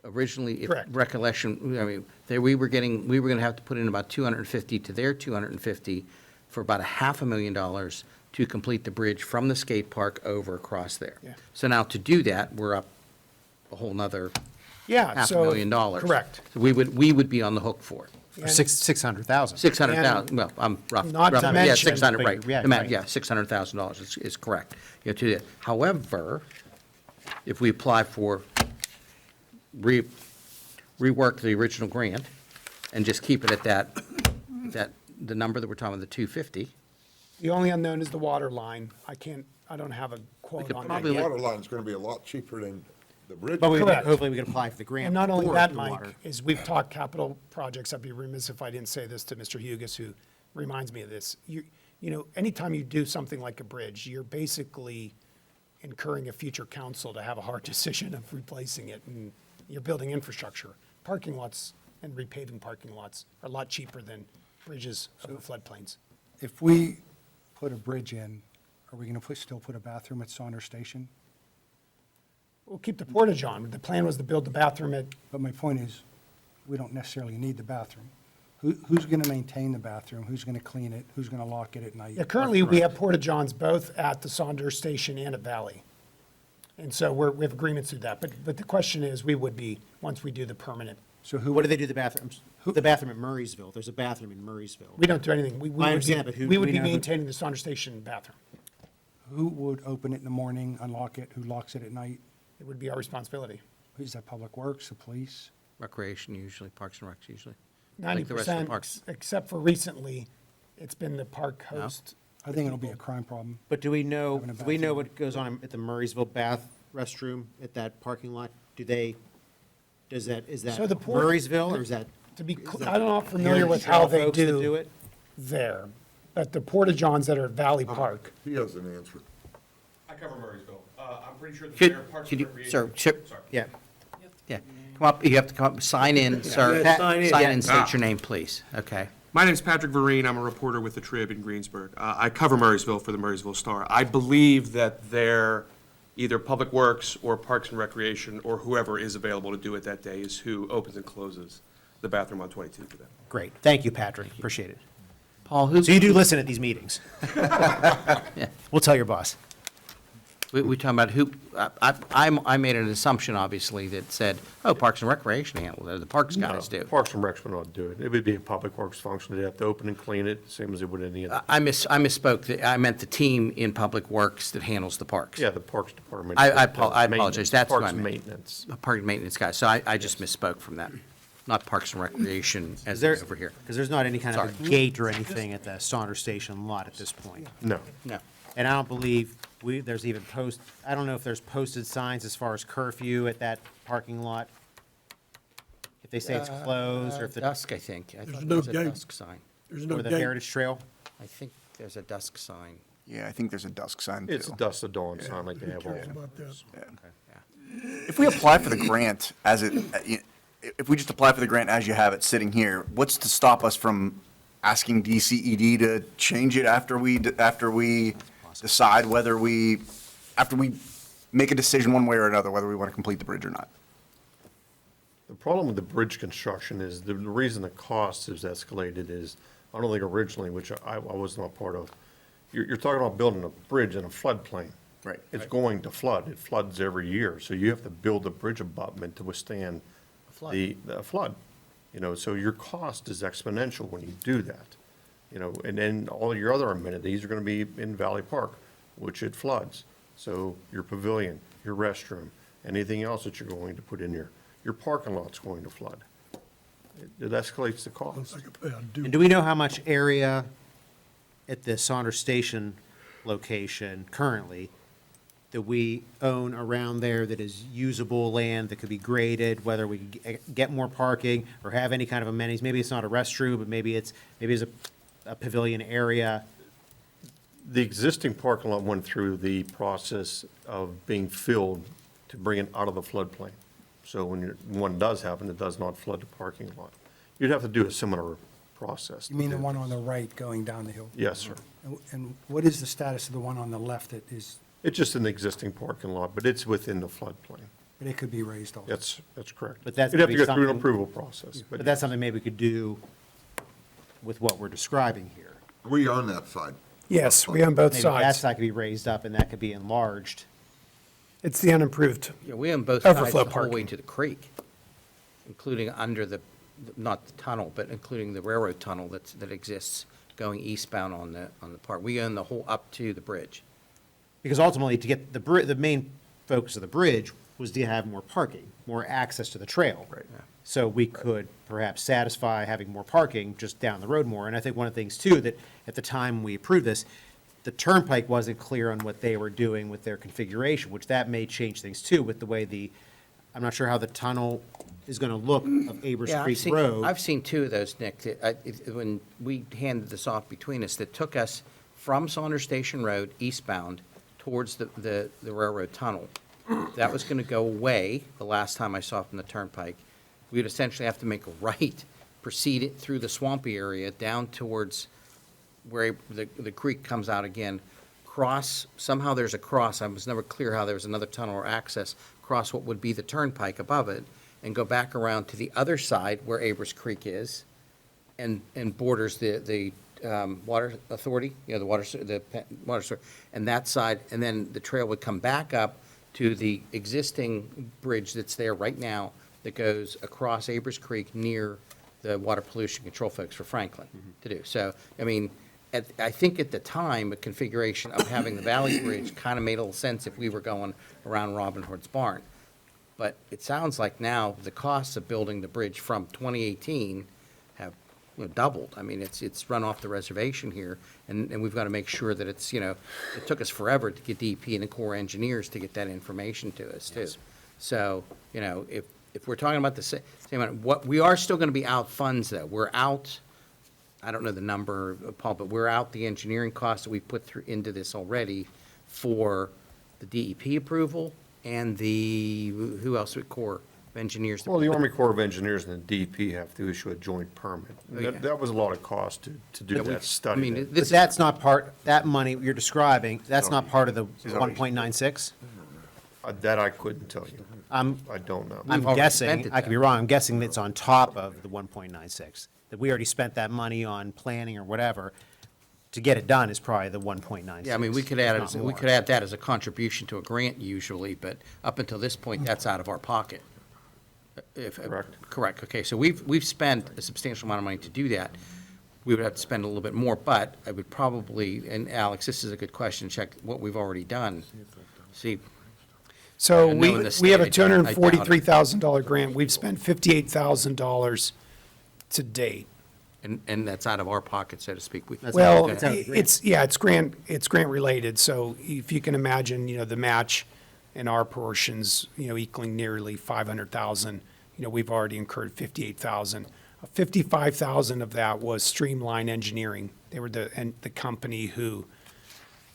Originally, if Correct. recollection, I mean, we were gonna have to put in about 250 to their 250 for about $500,000 to complete the bridge from the skate park over across there. Yeah. So now to do that, we're up a whole nother Yeah, so. $500,000. Correct. So we would be on the hook for it. Or 600,000. 600,000, well, I'm rough. Not to rough, yeah, mention- 600, right. Yeah, The amount, right. yeah, $600,000 is correct. You know, to that. However, if we apply for rework the original grant and just keep it at the number that we're talking about, the 250, The only unknown is the water line. I don't have a quote could on that probably The yet. water line's gonna be a lot cheaper than the bridge. But Correct. hopefully we can apply for the grant. And not only for that, the Mike, water. is we've talked capital projects. I'd be remiss if I didn't say this to Mr. Hugus, who reminds me of this. You know, anytime you do something like a bridge, you're basically incurring a future council to have a hard decision of replacing it, and you're building infrastructure. Parking lots and repaving parking lots are a lot cheaper than bridges over floodplains. If we put a bridge in, are we gonna still put a bathroom at Saunders Station? We'll keep the portage on. The plan was to build the bathroom at, But my point is, we don't necessarily need the bathroom. Who's gonna maintain the bathroom? Who's gonna clean it? Who's gonna lock it at night? yeah, currently we have porta johns both at the Saunders Station and at Valley. And so we have agreements through that. But the question is, we would be, once we do the permanent, So who, What do they do to the bathrooms? The bathroom at Murraysville, there's a bathroom in Murraysville. we don't do anything. We I would be- understand, but who- We do would we be know who- maintaining the Saunders Station bathroom. who would open it in the morning, unlock it? Who locks it at night? It would be our responsibility. Who's that, Public Works, the police? recreation usually, Parks and Recs usually. 90%, the rest of the parks. except for recently, it's been the park host. I think it'll be a crime problem. But do we know, Having a do we know bathroom. what goes on at the Murraysville bath restroom at that parking lot? Is that So the port- Murraysville, or is that? To be, is cl- that I'm not familiar with Trail how they folks that do it? there, but the porta-johns that are at Valley Park, He has an answer. I cover Murraysville. I'm pretty sure that Could, their Parks could and you, Recreation. sir, chip, Sorry. Yeah. yeah, come up, you have to come up, sign in, sir. Yeah, sign in. Sign Yeah. in, state your name, please. Okay. My name's Patrick Vereen. I'm a reporter with the Trib in Greensburg. I cover Murraysville for the Murraysville Star. I believe that their either Public Works or Parks and Recreation or whoever is available to do it that day is who opens and closes the bathroom on 22 for them. Great. Thank you, Patrick. Appreciate it. Paul, who? So you do listen at these meetings? We'll tell your boss. We talking about who, I made an assumption, obviously, that said, oh, Parks and Recreation handles it, the Parks guys do. Parks and Recs would not do it. It would be a public works function. They'd have to open and clean it, same as they would any other. I misspoke, I meant the team in Public Works that handles the parks. Yeah, the Parks Department. I does apologize, maintenance, that's what I Parks meant. maintenance. A park maintenance guy, so I just misspoke from that, not Parks and Recreation as There- is over here. Because there's not any kind of a Sorry. gate or anything at the Saunders Station lot at this point. No. No. And I don't believe there's even I don't know if there's posted signs as far as curfew at that parking lot. If they say it's closed, or if the, Dusk, I think. I thought no there was a gate. dusk sign. There's no or the gate. Heritage Trail. I think there's a dusk sign. Yeah, I think there's a dusk sign too. It's a dusk to dawn sign like they have all. Cares about that. If we apply for the grant if we just apply for the grant as you have it sitting here, what's to stop us from asking DCED to change it after we decide after we make a decision one way or another, whether we want to complete the bridge or not? The problem with the bridge construction is, the reason the cost has escalated is, I don't think originally, which I was not part of, you're talking about building a bridge in a floodplain. Right. It's going to flood. It floods every year, so you have to build a bridge abutment to withstand the flood. So your cost is exponential when you do that. And then all your other amenities are gonna be in Valley Park, which it floods. So your pavilion, your restroom, anything else that you're going to put in there, your parking lot's going to flood. It escalates the cost. Like a bad dude. And do we know how much area at the Saunders Station location currently that we own around there that is usable land that could be graded, whether we can get more parking or have any kind of amenities? Maybe it's not a restroom, but maybe it's a pavilion area. The existing parking lot went through the process of being filled to bring it out of the floodplain. So when one does happen, it does not flood the parking lot. You'd have to do a similar process. You mean the one on the right going down the hill? Yes, sir. And what is the status of the one on the left that is, It's just an existing parking lot, but it's within the floodplain. but it could be raised also? That's correct. But that's You'd have to gonna go be through an something- approval process. But that's something maybe we could do with what we're describing here. We on that side. yes, we own both Maybe that sides. side could be raised up and that could be enlarged. It's the unimproved. Yeah, we own both sides Overflow the whole way parking. to the creek, including under not the tunnel, but including the railroad tunnel that exists going eastbound on the park. We own the whole up to the bridge. Because ultimately, to get the main focus of the bridge was to have more parking, more access to the trail. Right. So we could perhaps satisfy having more parking just down the road more. And I think one of the things too, that at the time we approved this, the turnpike wasn't clear on what they were doing with their configuration, which that may change things too with the way I'm not sure how the tunnel is gonna look of Abers Yeah, Creek Road. I've seen two of those, Nick, when we handed this off between us, that took us from Saunders Station Road eastbound towards the railroad tunnel. That was gonna go away the last time I saw it from the turnpike. We'd essentially have to make a right, proceed it through the swampy area down towards where the creek comes out again, somehow there's a cross, I was never clear how there was another tunnel or access, cross what would be the turnpike above it, and go back around to the other side where Abers Creek is, and borders the water authority, the water source, and that side, and then the trail would come back up to the existing bridge that's there right now that goes across Abers Creek near the water pollution control folks for Franklin to do. So, I mean, I think at the time, a configuration of having the Valley Bridge kind of made a little sense if we were going around Robin Hood's barn. But it sounds like now the costs of building the bridge from 2018 have doubled. I mean, it's run off the reservation here, and we've got to make sure that it's, it took us forever to get DEP and the Corps engineers to get that information to us, too. So, if we're talking about the same amount, we are still going to be out funds, though. We're out, I don't know the number, Paul, but we're out the engineering costs that we put through into this already for the DEP approval and who else, Corps of Engineers? Well, the Army Corps of Engineers and the DEP have to issue a joint permit. Oh, yeah. That was a lot of cost to do Yeah, that study. I mean, But this is, that's not part, that money you're describing, that's not part of the 1.96? That I couldn't tell you. I don't know. I'm already guessing, spent it, I could be though. wrong, I'm guessing that's on top of the 1.96. That we already spent that money on planning or whatever. To get it done is probably the 1.96. yeah, I mean, we could add that as a contribution to a grant usually, but up until this point, that's out of our pocket. Correct. Correct, okay, so we've spent a substantial amount of money to do that. We would have to spend a little bit more, but I would probably, and Alex, this is a good question, check what we've already done. See, So I know we in the we have a state, I doubt it. $243,000 grant. We've spent $58,000 to date. and that's out of our pocket, so to speak. Well, That's out of the grant. it's grant related, so if you can imagine, the match in our portions, equaling nearly 500,000, we've already incurred 58,000. 55,000 of that was Streamline Engineering. They were the company who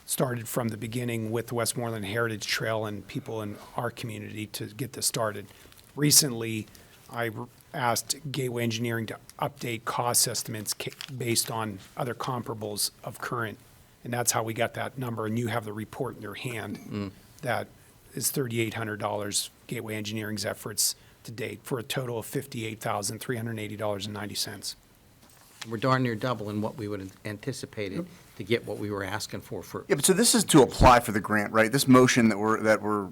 started from the beginning with the Westmoreland Heritage Trail and people in our community to get this started. Recently, I asked Gateway Engineering to update cost estimates based on other comparables of current, and that's how we got that number, and you have the report in your hand. That is $3,800, Gateway Engineering's efforts to date, for a total of $58,380.90. We're darn near doubling what we would have anticipated to get what we were asking for. Yeah, but so this is to apply for the grant, right? This motion that we're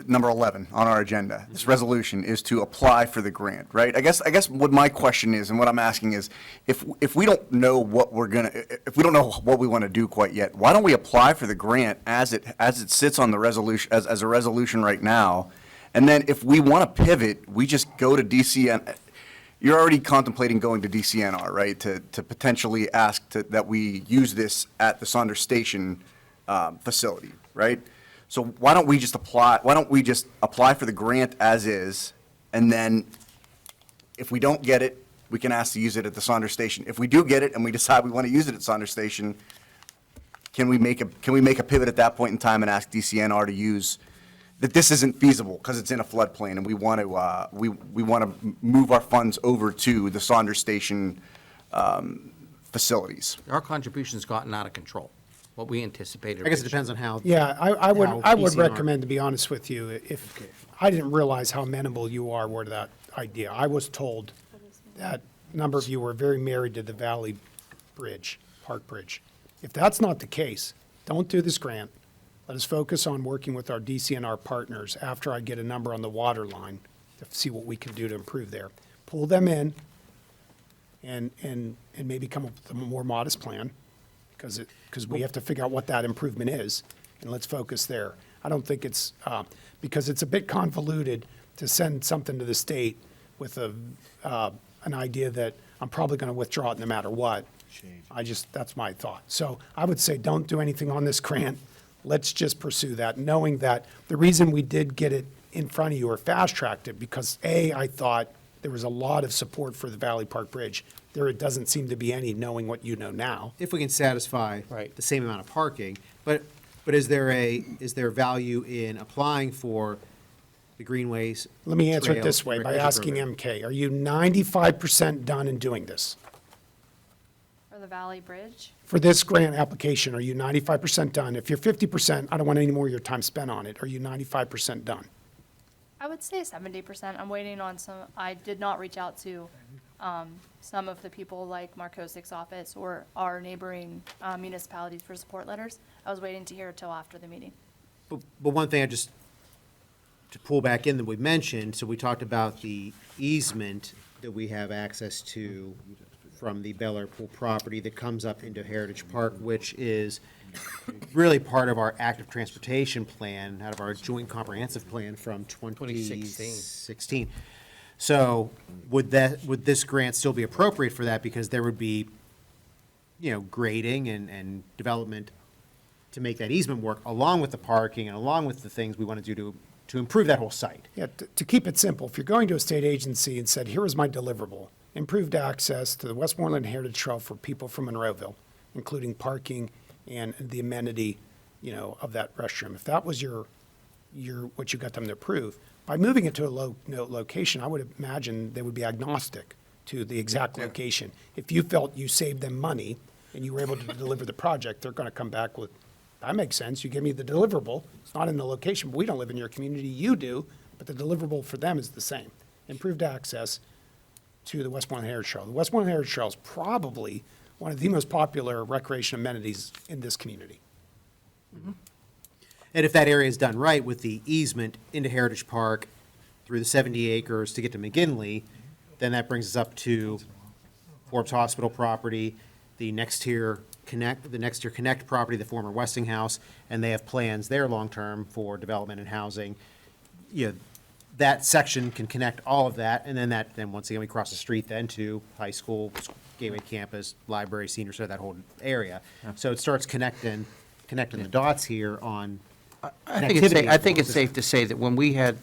number 11 on our agenda, this resolution is to apply for the grant, right? I guess what my question is, and what I'm asking is, if we don't know what if we don't know what we want to do quite yet, why don't we apply for the grant as it sits on the resolution, as a resolution right now? And then if we want to pivot, we just go to DCN. You're already contemplating going to DCNR, right, to potentially ask that we use this at the Saunders Station facility, right? So why don't we just apply for the grant as is, and then if we don't get it, we can ask to use it at the Saunders Station. If we do get it and we decide we want to use it at Saunders Station, can we make a pivot at that point in time and ask DCNR to use that this isn't feasible because it's in a floodplain, and we want to move our funds over to the Saunders Station facilities. Our contribution's gotten out of control, what we anticipated. I guess it depends on how. Yeah, I would how I would DCNR recommend, to be honest with you, if, I didn't realize how amenable you were to that idea. I was told that a number of you were very married to the Valley Bridge, Park Bridge. If that's not the case, don't do this grant. Let us focus on working with our DCNR partners after I get a number on the water line to see what we can do to improve there. Pull them in and maybe come up with a more modest plan, because we have to figure out what that improvement is, and let's focus there. I don't think it's, because it's a bit convoluted to send something to the state with an idea that I'm probably going to withdraw it no matter what. That's my thought. So I would say don't do anything on this grant. Let's just pursue that, knowing that the reason we did get it in front of you or fast-tracked it, because I thought there was a lot of support for the Valley Park Bridge. There doesn't seem to be any, knowing what you know now. If we can satisfy Right. the same amount of parking, but is there value in applying for the greenways? Let me answer it trails, this way, by recreation asking program? MK, are you 95% done in doing this? For the Valley Bridge? For this grant application, are you 95% done? If you're 50%, I don't want any more of your time spent on it. Are you 95% done? I would say 70%. I'm waiting on I did not reach out to some of the people like Mark Hosick's office or our neighboring municipalities for support letters. I was waiting to hear till after the meeting. But one thing to pull back in that we mentioned, so we talked about the easement that we have access to from the Bel Air Pool property that comes up into Heritage Park, which is really part of our active transportation plan, out of our joint comprehensive plan from 2016. So would this grant still be appropriate for that? Because there would be, grading and development to make that easement work, along with the parking and along with the things we want to do to improve that whole site. Yeah, to keep it simple, if you're going to a state agency and said, here is my deliverable, improved access to the Westmoreland Heritage Trail for people from Monroeville, including parking and the amenity, of that restroom. If that was what you got them to approve, by moving it to a location, I would imagine they would be agnostic to the exact location. If you felt you saved them money and you were able to deliver the project, they're going to come back with, that makes sense. You give me the deliverable. It's not in the location, but we don't live in your community. You do, but the deliverable for them is the same. Improved access to the Westmoreland Heritage Trail. The Westmoreland Heritage Trail is probably one of the most popular recreation amenities in this community. And if that area is done right with the easement into Heritage Park through the 70 acres to get to McGinley, then that brings us up to Forbes Hospital property, the next tier Connect property, the former Westinghouse, and they have plans there long-term for development and housing. That section can connect all of that, and then once again, we cross the street then to high school, Gateway Campus, library, senior center, that whole area. So it starts connecting the dots here on connectivity. I think it's safe to say that when we had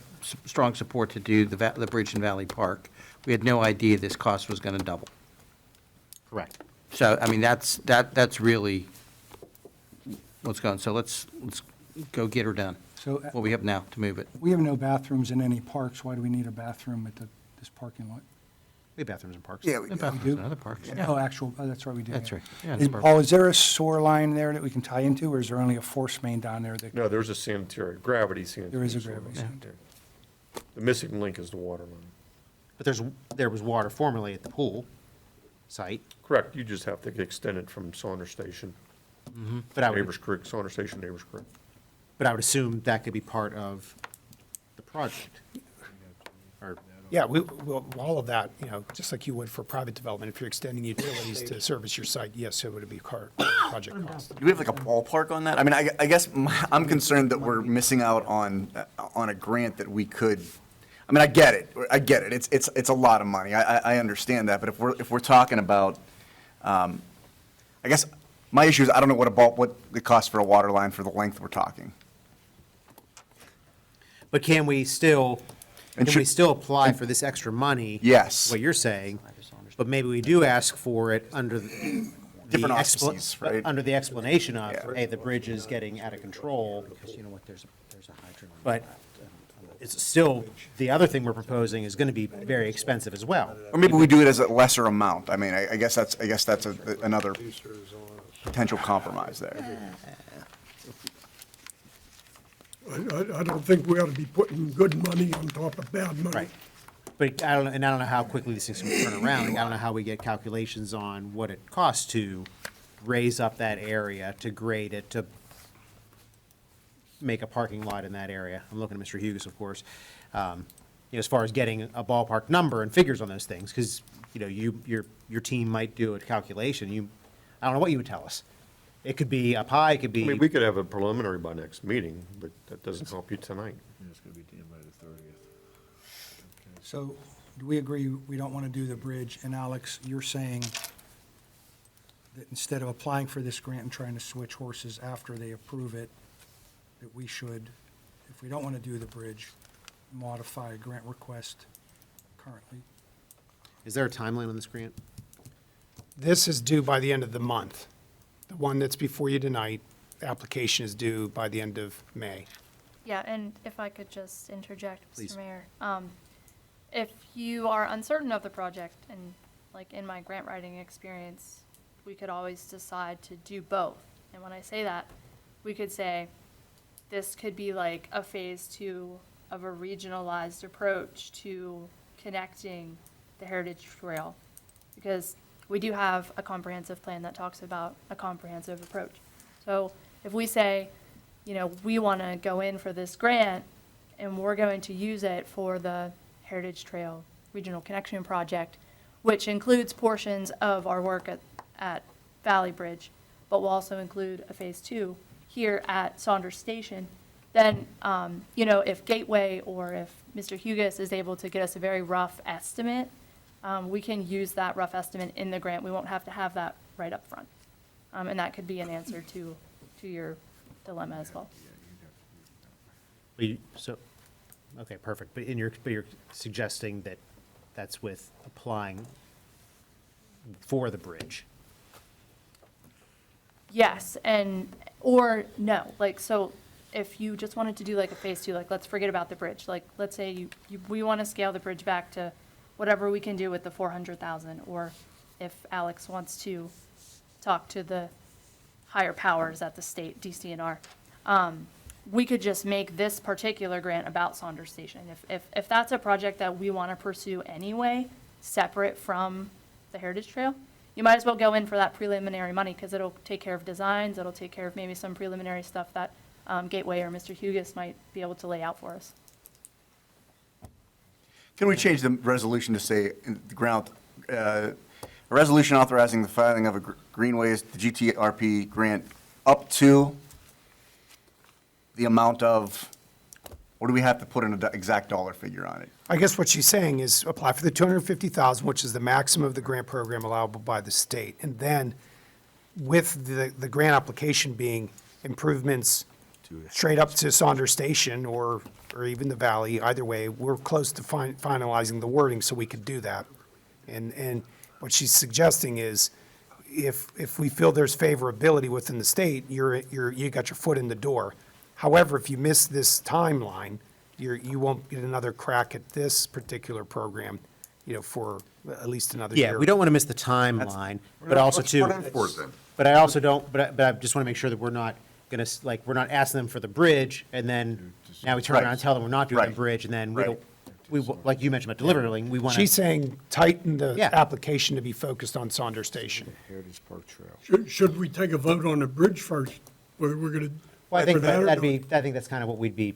strong support to do the bridge in Valley Park, we had no idea this cost was going to double. Correct. So, I mean, that's really what's going on. So let's go get her done. So What we have now to move it. we have no bathrooms in any parks. Why do we need a bathroom at this parking lot? We have bathrooms in parks. Yeah, we The bathrooms in other parks. Oh, that's right, we do. That's right. Yeah, Is, that's Paul, is there a sewer line there that we can tie into, or is there only a force main down there that, No, there's a sanitary, gravity sanitary. there is a sewer. gravity center? The missing link is the water line. But there was water formerly at the pool site, Correct, you just have to extend it from Saunders Station, but I would, Neighbors Creek, Saunders Station, Neighbors Creek. but I would assume that could be part of the project. Or, Yeah, all of that, just like you would for private development, if you're extending utilities to service your site, yes, it would be project cost. Do we have like a ballpark on that? I mean, I guess I'm concerned that we're missing out on a grant that we could, I mean, I get it. It's a lot of money. I understand that, but if we're talking about, I guess my issue is I don't know what the cost for a water line for the length we're talking. but can we still apply for this extra money? Yes. What you're saying, but maybe we do ask for it under the Different auspices, right? under the explanation of, Yeah. hey, the bridge is getting out of control. But it's still, the other thing we're proposing is going to be very expensive as well. Or maybe we do it as a lesser amount. I mean, I guess that's another potential compromise there. I don't think we ought to be putting good money on top of bad money. Right. But I don't know how quickly these things can turn around. Like, I don't know how we get calculations on what it costs to raise up that area, to grade it, to make a parking lot in that area. I'm looking at Mr. Hughes, of course, as far as getting a ballpark number and figures on those things, because, your team might do a calculation. I don't know what you would tell us. It could be up high, it could I mean, be, we could have a preliminary by next meeting, but that doesn't help you tonight. So, do we agree we don't want to do the bridge? And Alex, you're saying that instead of applying for this grant and trying to switch horses after they approve it, that we should, if we don't want to do the bridge, modify a grant request currently? is there a timeline on this grant? This is due by the end of the month. The one that's before you tonight, the application is due by the end of May. Yeah, and if I could just interject, Please. Mr. Mayor. If you are uncertain of the project, and like in my grant writing experience, we could always decide to do both. And when I say that, we could say, this could be like a phase 2 of a regionalized approach to connecting the Heritage Trail. Because we do have a comprehensive plan that talks about a comprehensive approach. So if we say, we want to go in for this grant, and we're going to use it for the Heritage Trail Regional Connection Project, which includes portions of our work at Valley Bridge, but will also include a phase 2 here at Saunders Station, then, you know, if Gateway or if Mr. Hugus is able to get us a very rough estimate, we can use that rough estimate in the grant. We won't have to have that right up front. And that could be an answer to your dilemma as well. So, okay, perfect. But you're suggesting that that's with applying for the bridge? Yes, or no, like, so if you just wanted to do like a phase two, like, let's forget about the bridge, like, let's say we want to scale the bridge back to whatever we can do with the 400,000, or if Alex wants to talk to the higher powers at the state, DCNR, we could just make this particular grant about Saunders Station. If that's a project that we want to pursue anyway, separate from the Heritage Trail, you might as well go in for that preliminary money, because it'll take care of designs, it'll take care of maybe some preliminary stuff that Gateway or Mr. Hugus might be able to lay out for us. Can we change the resolution to say the ground, a resolution authorizing the filing of a Greenways, the GTRP grant up to the amount of, what do we have to put in an exact dollar figure on it? I guess what she's saying is apply for the 250,000, which is the maximum of the grant program allowable by the state. And then with the grant application being improvements straight up to Saunders Station or even the valley, either way, we're close to finalizing the wording so we could do that. And what she's suggesting is if we feel there's favorability within the state, you got your foot in the door. However, if you miss this timeline, you won't get another crack at this particular program, for at least another year. Yeah, we don't want to miss the timeline, but also Let's too. put in for it then. But I also don't, but I just want to make sure that we're not going to, like, we're not asking them for the bridge, and then now we turn around and tell them we're not doing the Right. bridge, and then we Right. don't, like you mentioned about delivering, we want to. She's saying tighten the Yeah. application to be focused on Saunders Station. Heritage Park Trail. Should we take a vote on the bridge first, whether we're gonna? Well, I think for that or that'd be, not? I think that's kind of what we'd be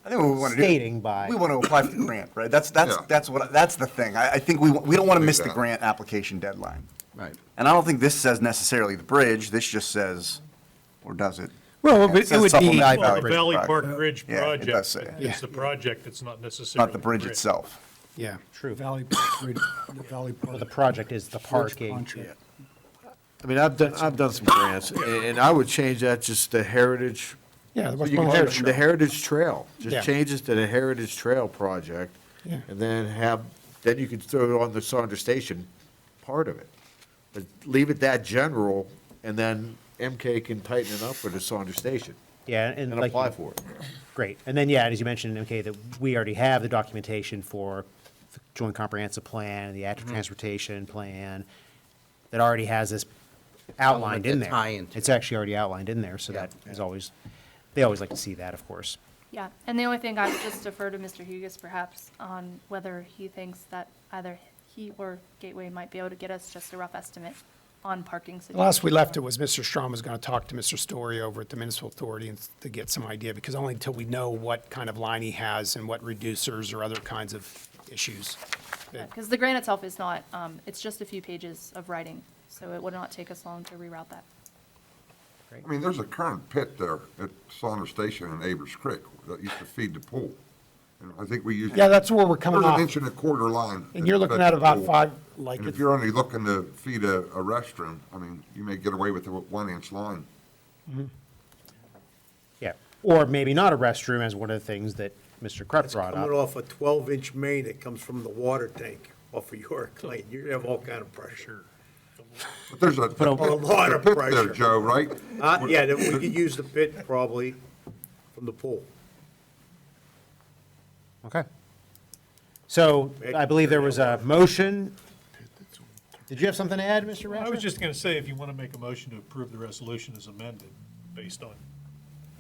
I think what we want to do. stating by. We want to apply for the grant, right? That's Yeah. that's the thing. I think we don't want to miss the that. grant application deadline. Right. And I don't think this says necessarily the bridge. This just says, or does it? Well, It it says would be, supplement Well, the Bridge Valley project. Park Bridge Yeah, it does project say. is the project, it's not necessarily. Not the bridge itself. yeah. True. Valley Park Bridge, the Valley Well, Park. the project is the Bridge parking. contract. I mean, I've done some grants, and I would change that just to heritage. Yeah, the You Westmoreland can Heritage have the Trail. Heritage Trail, Yeah. just change it to the Heritage Trail project. Yeah. And then you could throw it on the Saunders Station part of it. But leave it that general, and then MK can tighten it up for the Saunders Station Yeah, and and like. apply for it. Great. And then, yeah, as you mentioned, okay, that we already have the documentation for the joint comprehensive plan, the active transportation plan, that already has this outlined in that there. tie into It's actually already outlined in there, so that is always, they always like to see that, of course. Yeah, and the only thing I would just defer to Mr. Hugus perhaps on whether he thinks that either he or Gateway might be able to get us just a rough estimate on parking situations. Last we left it was Mr. Strom was going to talk to Mr. Story over at the Municipal Authority and to get some idea, because only until we know what kind of line he has and what reducers or other kinds of issues. Because the grant itself is not, it's just a few pages of writing, so it would not take us long to reroute that. I mean, there's a current pit there at Saunders Station and Avers Creek that used to feed the pool. And I think we used. Yeah, that's where we're coming There's off. an inch and a quarter line. And you're that looking fed at the about pool. 5, like, And if you're only looking to feed a restroom, I mean, you may get away with a 1-inch line. Yeah. Or maybe not a restroom, as one of the things that Mr. Krupp brought Coming up. off a 12-inch main that comes from the water tank off of York Lane, you have all kind of pressure. But there's a A lot of pit there, pressure. Joe, right? Yeah, that we could use the pit probably from the pool. Okay. So I believe there was a motion. Did you have something to add, Mr. Ratcher? I was just going to say, if you want to make a motion to approve the resolution as amended, based on,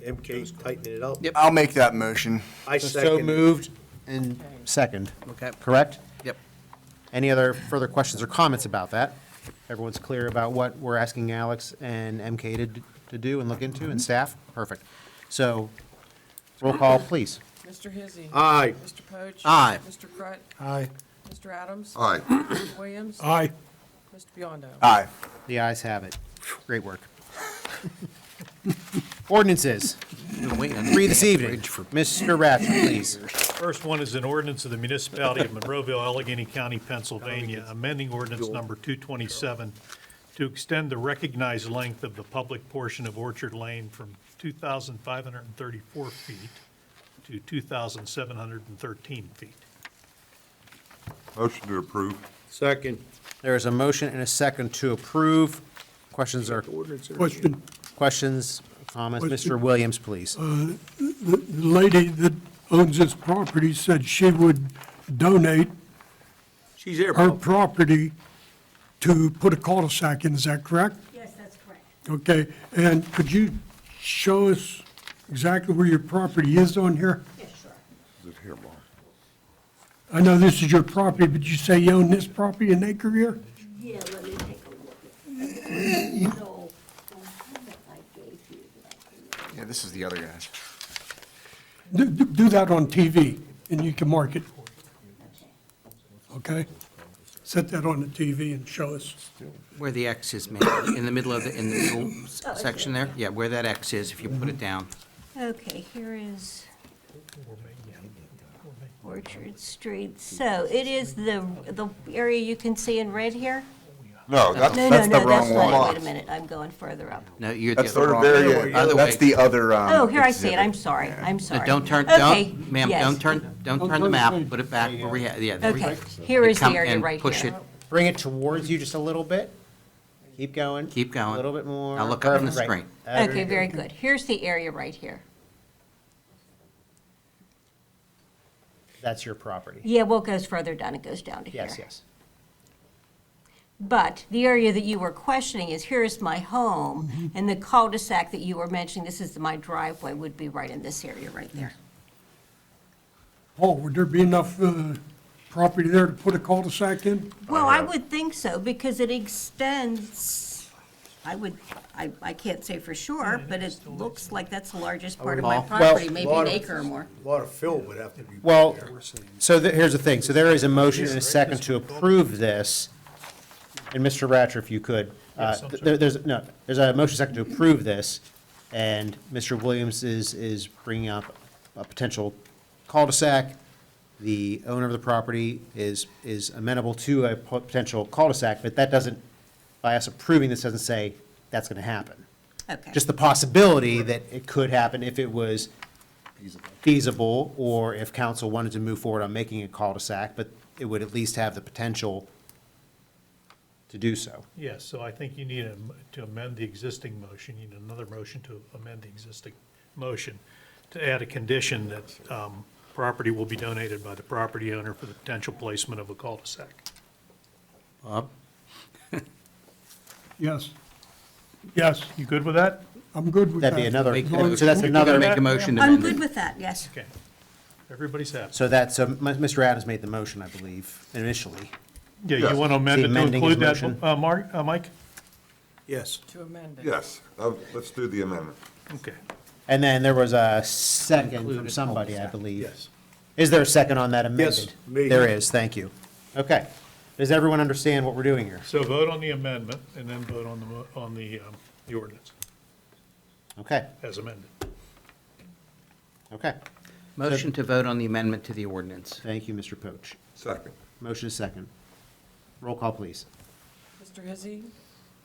MK's tightening it up. I'll make that motion. I So second. moved and second. Okay. Correct? Yep. Any other further questions or comments about that? Everyone's clear about what we're asking Alex and MK to do and look into, and staff? Perfect. So, roll call, please. Mr. Hizzy. Aye. Mr. Poach. Aye. Mr. Crut. Aye. Mr. Adams. Aye. Mr. Williams. Aye. Mr. Biondo. Aye. The ayes have it. Great work. Ordinances. We're waiting on the 3 this evening. bridge for- Mr. Ratner, please. First one is an ordinance of the Municipality of Monroeville, Allegheny County, Pennsylvania, amending ordinance number 227 to extend the recognized length of the public portion of Orchard Lane from 2,534 feet to 2,713 feet. Motion to approve. Second. There is a motion and a second to approve. Questions or Question, questions, comments? Question. Mr. Williams, please. the lady that owns this property said she would donate She's there, her Bob. property to put a cul-de-sac in, is that correct? Yes, that's correct. Okay, and could you show us exactly where your property is on here? Yes, sure. Is it here, Bob? I know this is your property, but you say you own this property, an acre here? Yeah, let me take a look at it. So, the one that I gave you that I can- Yeah, this is the other guys. Do that on TV, and you can mark it, okay? Set that on the TV and show us. Where the X is, made in the middle of the, in the middle section there? Yeah, where that X is, if you put it down. Okay, here is Orchard Street. So it is the area you can see in red here? No, that's No, the no, no, wrong that's not, one. it. Wait a minute, I'm going further up. No, you're the That's other the wrong. very, Other that's way. the other, Oh, here I see it, exhibit. I'm sorry, I'm No, sorry. don't turn, Okay, don't, ma'am, yes. don't turn the map, put it back where we have, yeah. there we Okay, go. here is the Come area and right push here. it. Bring it towards you just a little bit. Keep going. Keep going. A little bit more. Now look up on the Perfect, screen. right. Okay, very good. Here's the area right here. That's your property. Yeah, well, it goes further down, it goes down to here. Yes, yes. But the area that you were questioning is, here's my home, and the cul-de-sac that you were mentioning, this is my driveway, would be right in this area right there. Paul, would there be enough property there to put a cul-de-sac in? Well, I would think so, because it extends, I can't say for sure, but it looks like that's the largest part of my Well, property, maybe lot an of- acre or more. A lot of fill would have to be. Well, so here's the thing. So there is a motion and a second to approve this. And Mr. Ratcher, if you could, Yes, I'm there's a motion second to approve this, and Mr. Williams is bringing up a potential cul-de-sac. The owner of the property is amenable to a potential cul-de-sac, but that doesn't, by us approving this, doesn't say that's going to happen. Okay. Just the possibility that it could happen if it was feasible, or if council wanted to move forward on making a cul-de-sac, but it would at least have the potential to do so. Yes, so I think you need to amend the existing motion, you need another motion to amend the existing motion, to add a condition that property will be donated by the property owner for the potential placement of a cul-de-sac. Bob? Yes. Yes, You good with that? I'm good with that. That'd be another, Make- so that's another, Make a motion to I'm amend good it. with that, yes. Okay. Everybody's happy. so that's, Mr. Adams made the motion, I believe, initially. Yeah, Yes. you want to amend The it to amending his include that, motion. Mike? Yes. To amend it. Yes, let's do the amendment. Okay. And then there was a second from Included somebody, I cul-de-sac. believe. Yes. Is there a second on that amended? Yes, me. There is, thank you. Okay. Does everyone understand what we're doing here? So vote on the amendment and then vote on the ordinance Okay, as amended. okay. Motion to vote on the amendment to the ordinance. Thank you, Mr. Poach. Second. Motion is second. Roll call, please. Mr. Hizzy,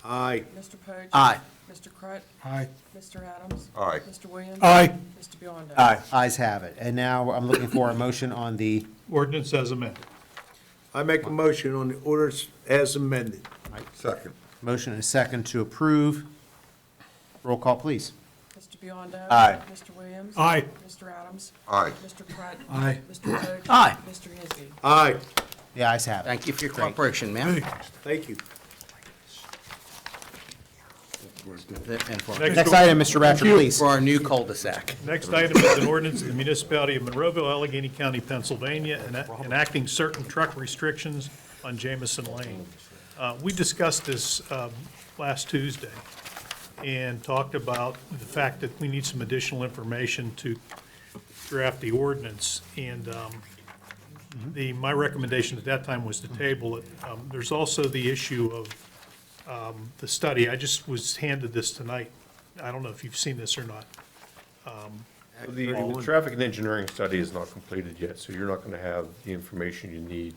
Aye. Mr. Poach. Aye. Mr. Crut, Aye. Mr. Adams. Aye. Mr. Williams. Aye. Mr. Biondo. Aye. Ayes have it. And now I'm looking for a motion on the, Ordinance as amended. I make a motion on the orders as amended. Second. motion and a second to approve. Roll call, please. Mr. Biondo. Aye. Mr. Williams. Aye. Mr. Adams. Aye. Mr. Crut. Aye. Mr. Poach. Aye. Mr. Hizzy. Aye. The ayes have it. Thank you for your cooperation, ma'am. Thank you. And for Next item, Mr. Ratcher, please. for our new cul-de-sac. Next item is an ordinance of the Municipality of Monroeville, Allegheny County, Pennsylvania, enacting certain truck restrictions on Jamison Lane. We discussed this last Tuesday and talked about the fact that we need some additional information to draft the ordinance. And my recommendation at that time was to table it. There's also the issue of the study. I just was handed this tonight. I don't know if you've seen this or not. The traffic and engineering study is not completed yet, so you're not going to have the information you need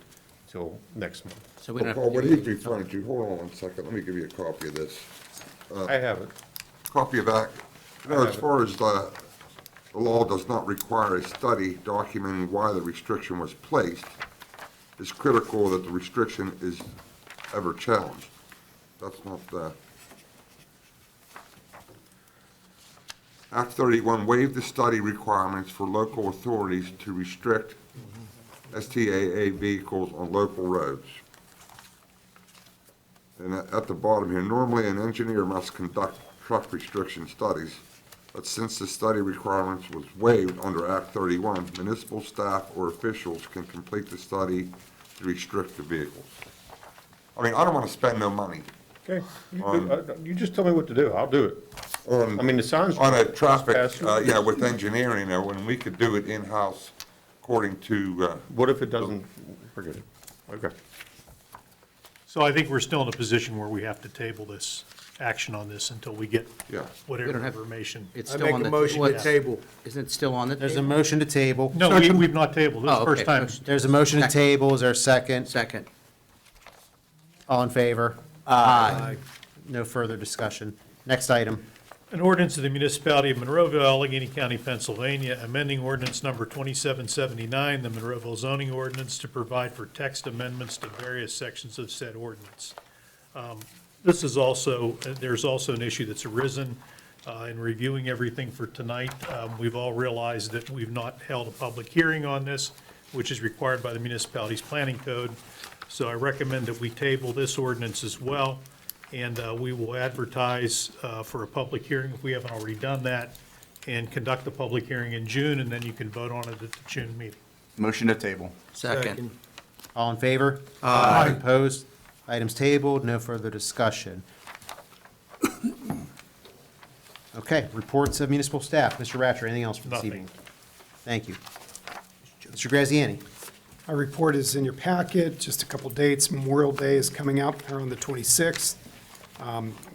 till next month. So we don't have Paul, to what do he's anything. referring to, hold on one second, let me give you a copy of this. I have it. Copy of that. You know, have as it. far as the law does not require a study documenting why the restriction was placed, it's critical that the restriction is ever challenged. That's not the. Act 31 waived the study requirements for local authorities to restrict STAA vehicles on local roads. And at the bottom here, normally an engineer must conduct truck restriction studies, but since the study requirements was waived under Act 31, municipal staff or officials can complete the study to restrict the vehicles. I mean, I don't want to spend no money Okay. You just tell me what to do. I'll do it. on. I mean, it sounds. On a traffic, Pass- with engineering, when we could do it in-house according to, What if it doesn't, forget it. Okay. So I think we're still in a position where we have to table this action on this until we get Yeah. whatever We don't have- information. It's I still make on a the. motion what- to table. Isn't it still on the There's a table? motion to table. No, we've not tabled. This is Oh, the first okay. time. Motion- There's a motion to Second. table. Is there a second? Second. All in favor? Aye. No further discussion. Next item. An ordinance of the Municipality of Monroeville, Allegheny County, Pennsylvania, amending ordinance number 2779, the Monroeville zoning ordinance, to provide for text amendments to various sections of said ordinance. This is also, there's also an issue that's arisen in reviewing everything for tonight. We've all realized that we've not held a public hearing on this, which is required by the municipality's planning code. So I recommend that we table this ordinance as well, and we will advertise for a public hearing if we haven't already done that, and conduct the public hearing in June, and then you can vote on it at the June meeting. Motion to table. Second. All in favor? Aye. Opposed? Items tabled, no further discussion. Okay, reports of municipal staff. Mr. Ratcher, anything else for this Nothing. evening? Thank you. Mr. Graziani? Our report is in your packet, just a couple dates. Memorial Day is coming up here on the 26th.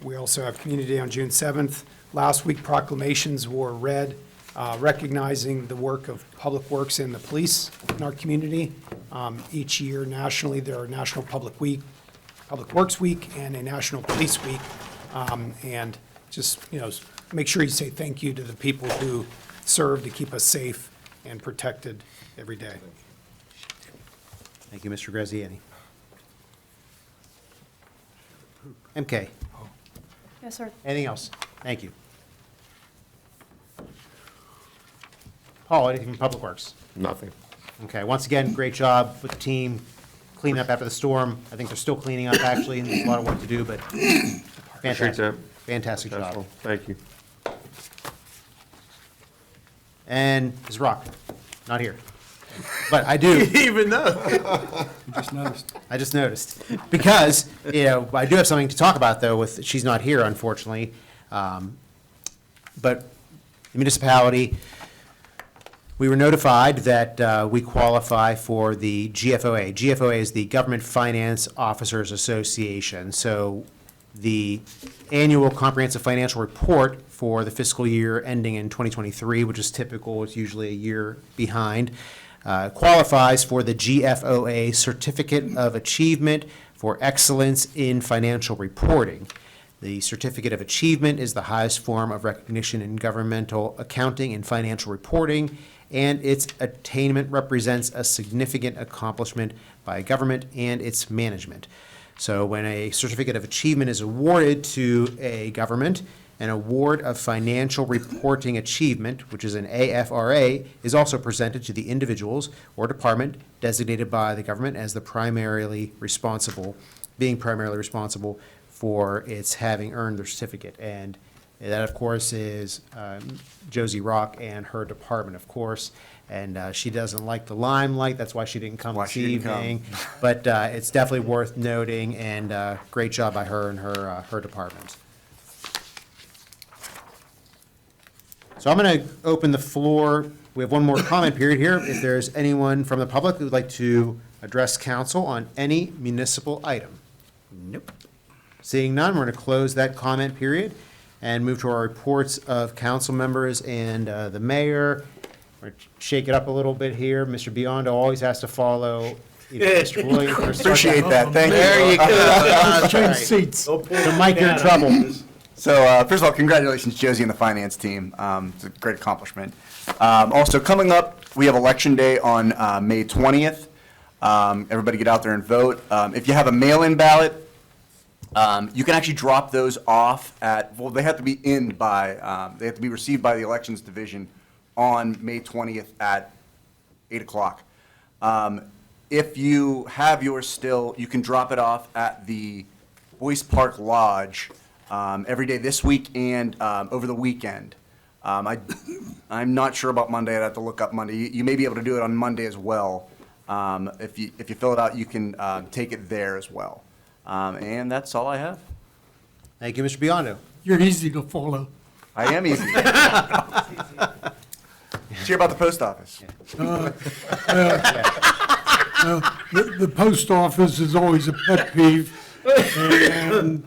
We also have Community Day on June 7th. Last week proclamations were read recognizing the work of Public Works and the police in our community. Each year nationally, there are National Public Works Week and a National Police Week. And just, make sure you say thank you to the people who serve to keep us safe and protected every day. Thank you, Mr. Graziani. MK, Yes, sir. anything else? Thank you. Paul, anything from Public Works? Nothing. Okay, once again, great job with the team cleaning up after the storm. I think they're still cleaning up, actually, and there's a lot of work to do, but Appreciate fantastic, that. fantastic That's job. all. Thank you. And Ms. Rock, not here. But I do, Even though. Just noticed. I just noticed. Because, I do have something to talk about, though, she's not here, unfortunately. But the municipality, we were notified that we qualify for the GFOA. GFOA is the Government Finance Officers Association. So the annual comprehensive financial report for the fiscal year ending in 2023, which is typical, it's usually a year behind, qualifies for the GFOA Certificate of Achievement for Excellence in Financial Reporting. The Certificate of Achievement is the highest form of recognition in governmental accounting and financial reporting, and its attainment represents a significant accomplishment by government and its management. So when a Certificate of Achievement is awarded to a government, an award of financial reporting achievement, which is an AFRA, is also presented to the individuals or department designated by the government as being primarily responsible for its having earned their certificate. And that, of course, is Josie Rock and her department, of course. And she doesn't like the limelight, that's why she didn't come this evening. But it's definitely worth noting, and great job by her and her department. So I'm going to open the floor. We have one more comment period here. If there's anyone from the public who would like to address council on any municipal item. Nope. Seeing none, we're going to close that comment period. and move to our reports of council members and the mayor. We're gonna shake it up a little bit here. Mr. Biondo always has to follow either Mr. Williams or Appreciate that, thank you. There you go. Change seats. So Mike, you're in trouble. So, first of all, congratulations, Josie and the finance team. It's a great accomplishment. Also, coming up, we have Election Day on May 20th. Everybody get out there and vote. If you have a mail-in ballot, you can actually drop those off at, well, they have to be in by, they have to be received by the Elections Division on May 20th at 8 o'clock. If you have yours still, you can drop it off at the Boyce Park Lodge every day this week and over the weekend. I'm not sure about Monday. I'd have to look up Monday. You may be able to do it on Monday as well. If you fill it out, you can take it there as well. And that's all I have. Thank you, Mr. Biondo. You're easy to follow. I am easy. Let's hear about the post office. The post office is always a pet peeve, and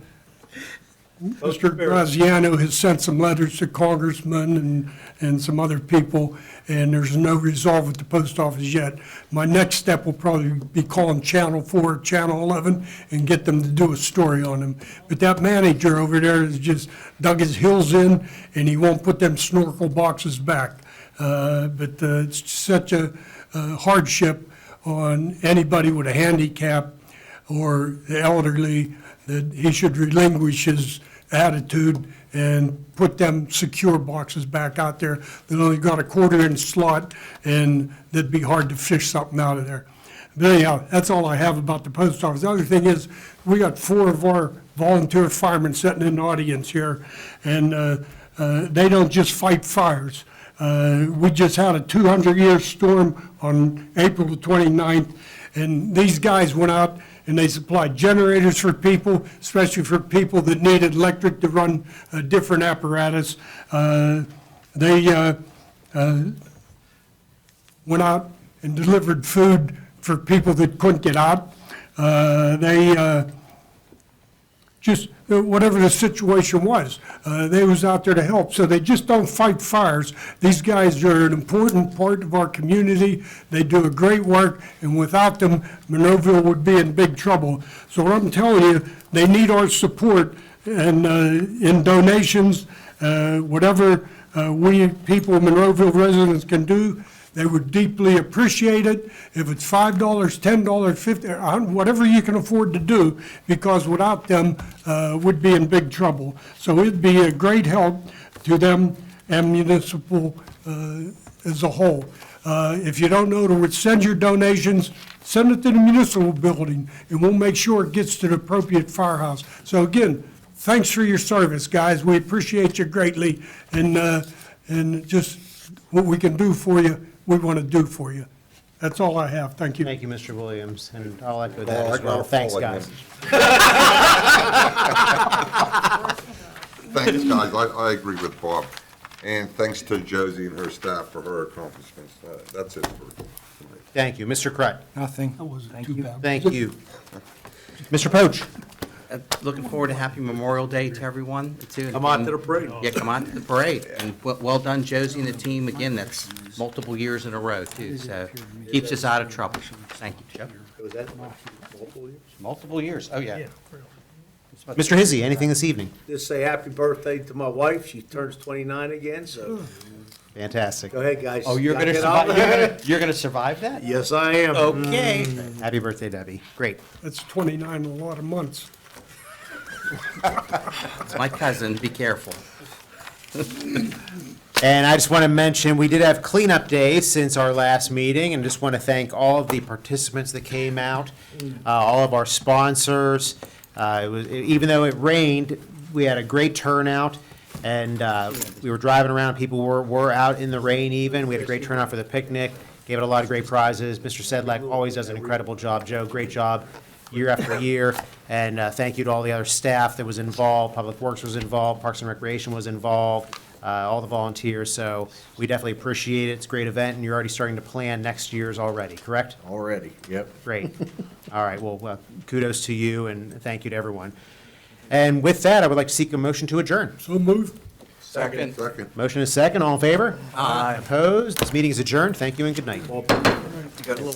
Mr. Graziano has sent some letters to congressmen and some other people, and there's no resolve at the post office yet. My next step will probably be calling Channel 4, Channel 11, and get them to do a story on him. But that manager over there has just dug his heels in, and he won't put them snorkel boxes back. But it's such a hardship on anybody with a handicap or the elderly that he should relinquish his attitude and put them secure boxes back out there that only got a 1/4-inch slot, and that'd be hard to fish something out of there. But anyhow, that's all I have about the post office. The other thing is, we got 4 of our volunteer firemen sitting in the audience here, and they don't just fight fires. We just had a 200-year storm on April the 29th, and these guys went out and they supplied generators for people, especially for people that needed electric to run different apparatus. They went out and delivered food for people that couldn't get out. Just whatever the situation was, they was out there to help. So they just don't fight fires. These guys are an important part of our community. They do a great work, and without them, Monroeville would be in big trouble. So what I'm telling you, they need our support, and in donations, whatever we people, Monroeville residents, can do, they would deeply appreciate it. If it's $5, $10, $50, whatever you can afford to do, because without them, we'd be in big trouble. So it'd be a great help to them and municipal as a whole. If you don't know to send your donations, send it to the municipal building, and we'll make sure it gets to the appropriate firehouse. So again, thanks for your service, guys. We appreciate you greatly, and just what we can do for you, we want to do for you. That's all I have. Thank you. Thank you, Mr. Williams, and I'll echo that as well. Thanks, guys. Thanks, guys. I agree with Bob. And thanks to Josie and her staff for her accomplishments. That's it for tonight. Thank you. Mr. Crett? Nothing. That wasn't too bad. Thank you. Mr. Poach? Looking forward to Happy Memorial Day to everyone, too. Come on to the parade. Yeah, come on to the parade. And well done, Josie and the team. Again, that's multiple years in a row, too, so keeps us out of trouble. Thank you, Joe. Was that multiple years? Multiple years, oh, yeah. Mr. Hizzy, anything this evening? Just say happy birthday to my wife. She turns 29 again, so Fantastic. go ahead, guys. Oh, you're Gotta gonna get on. survive, you're gonna survive that? Yes, I am. Okay. Happy birthday, Debbie. Great. That's 29 in a lot of months. It's my cousin, be careful. And I just want to mention, we did have cleanup day since our last meeting, and just want to thank all of the participants that came out, all of our sponsors. Even though it rained, we had a great turnout, and we were driving around, people were out in the rain even. We had a great turnout for the picnic, gave it a lot of great prizes. Mr. Sedlak always does an incredible job. Joe, great job year after year. And thank you to all the other staff that was involved. Public Works was involved, Parks and Recreation was involved, all the volunteers. So we definitely appreciate it. It's a great event, and you're already starting to plan next year's already, correct? Already, yep. Great. All right, well, kudos to you, and thank you to everyone. And with that, I would like to seek a motion to adjourn. So moved. Second. Motion is second. All in favor? Aye. Opposed? This meeting is adjourned. Thank you and good night. You got a little-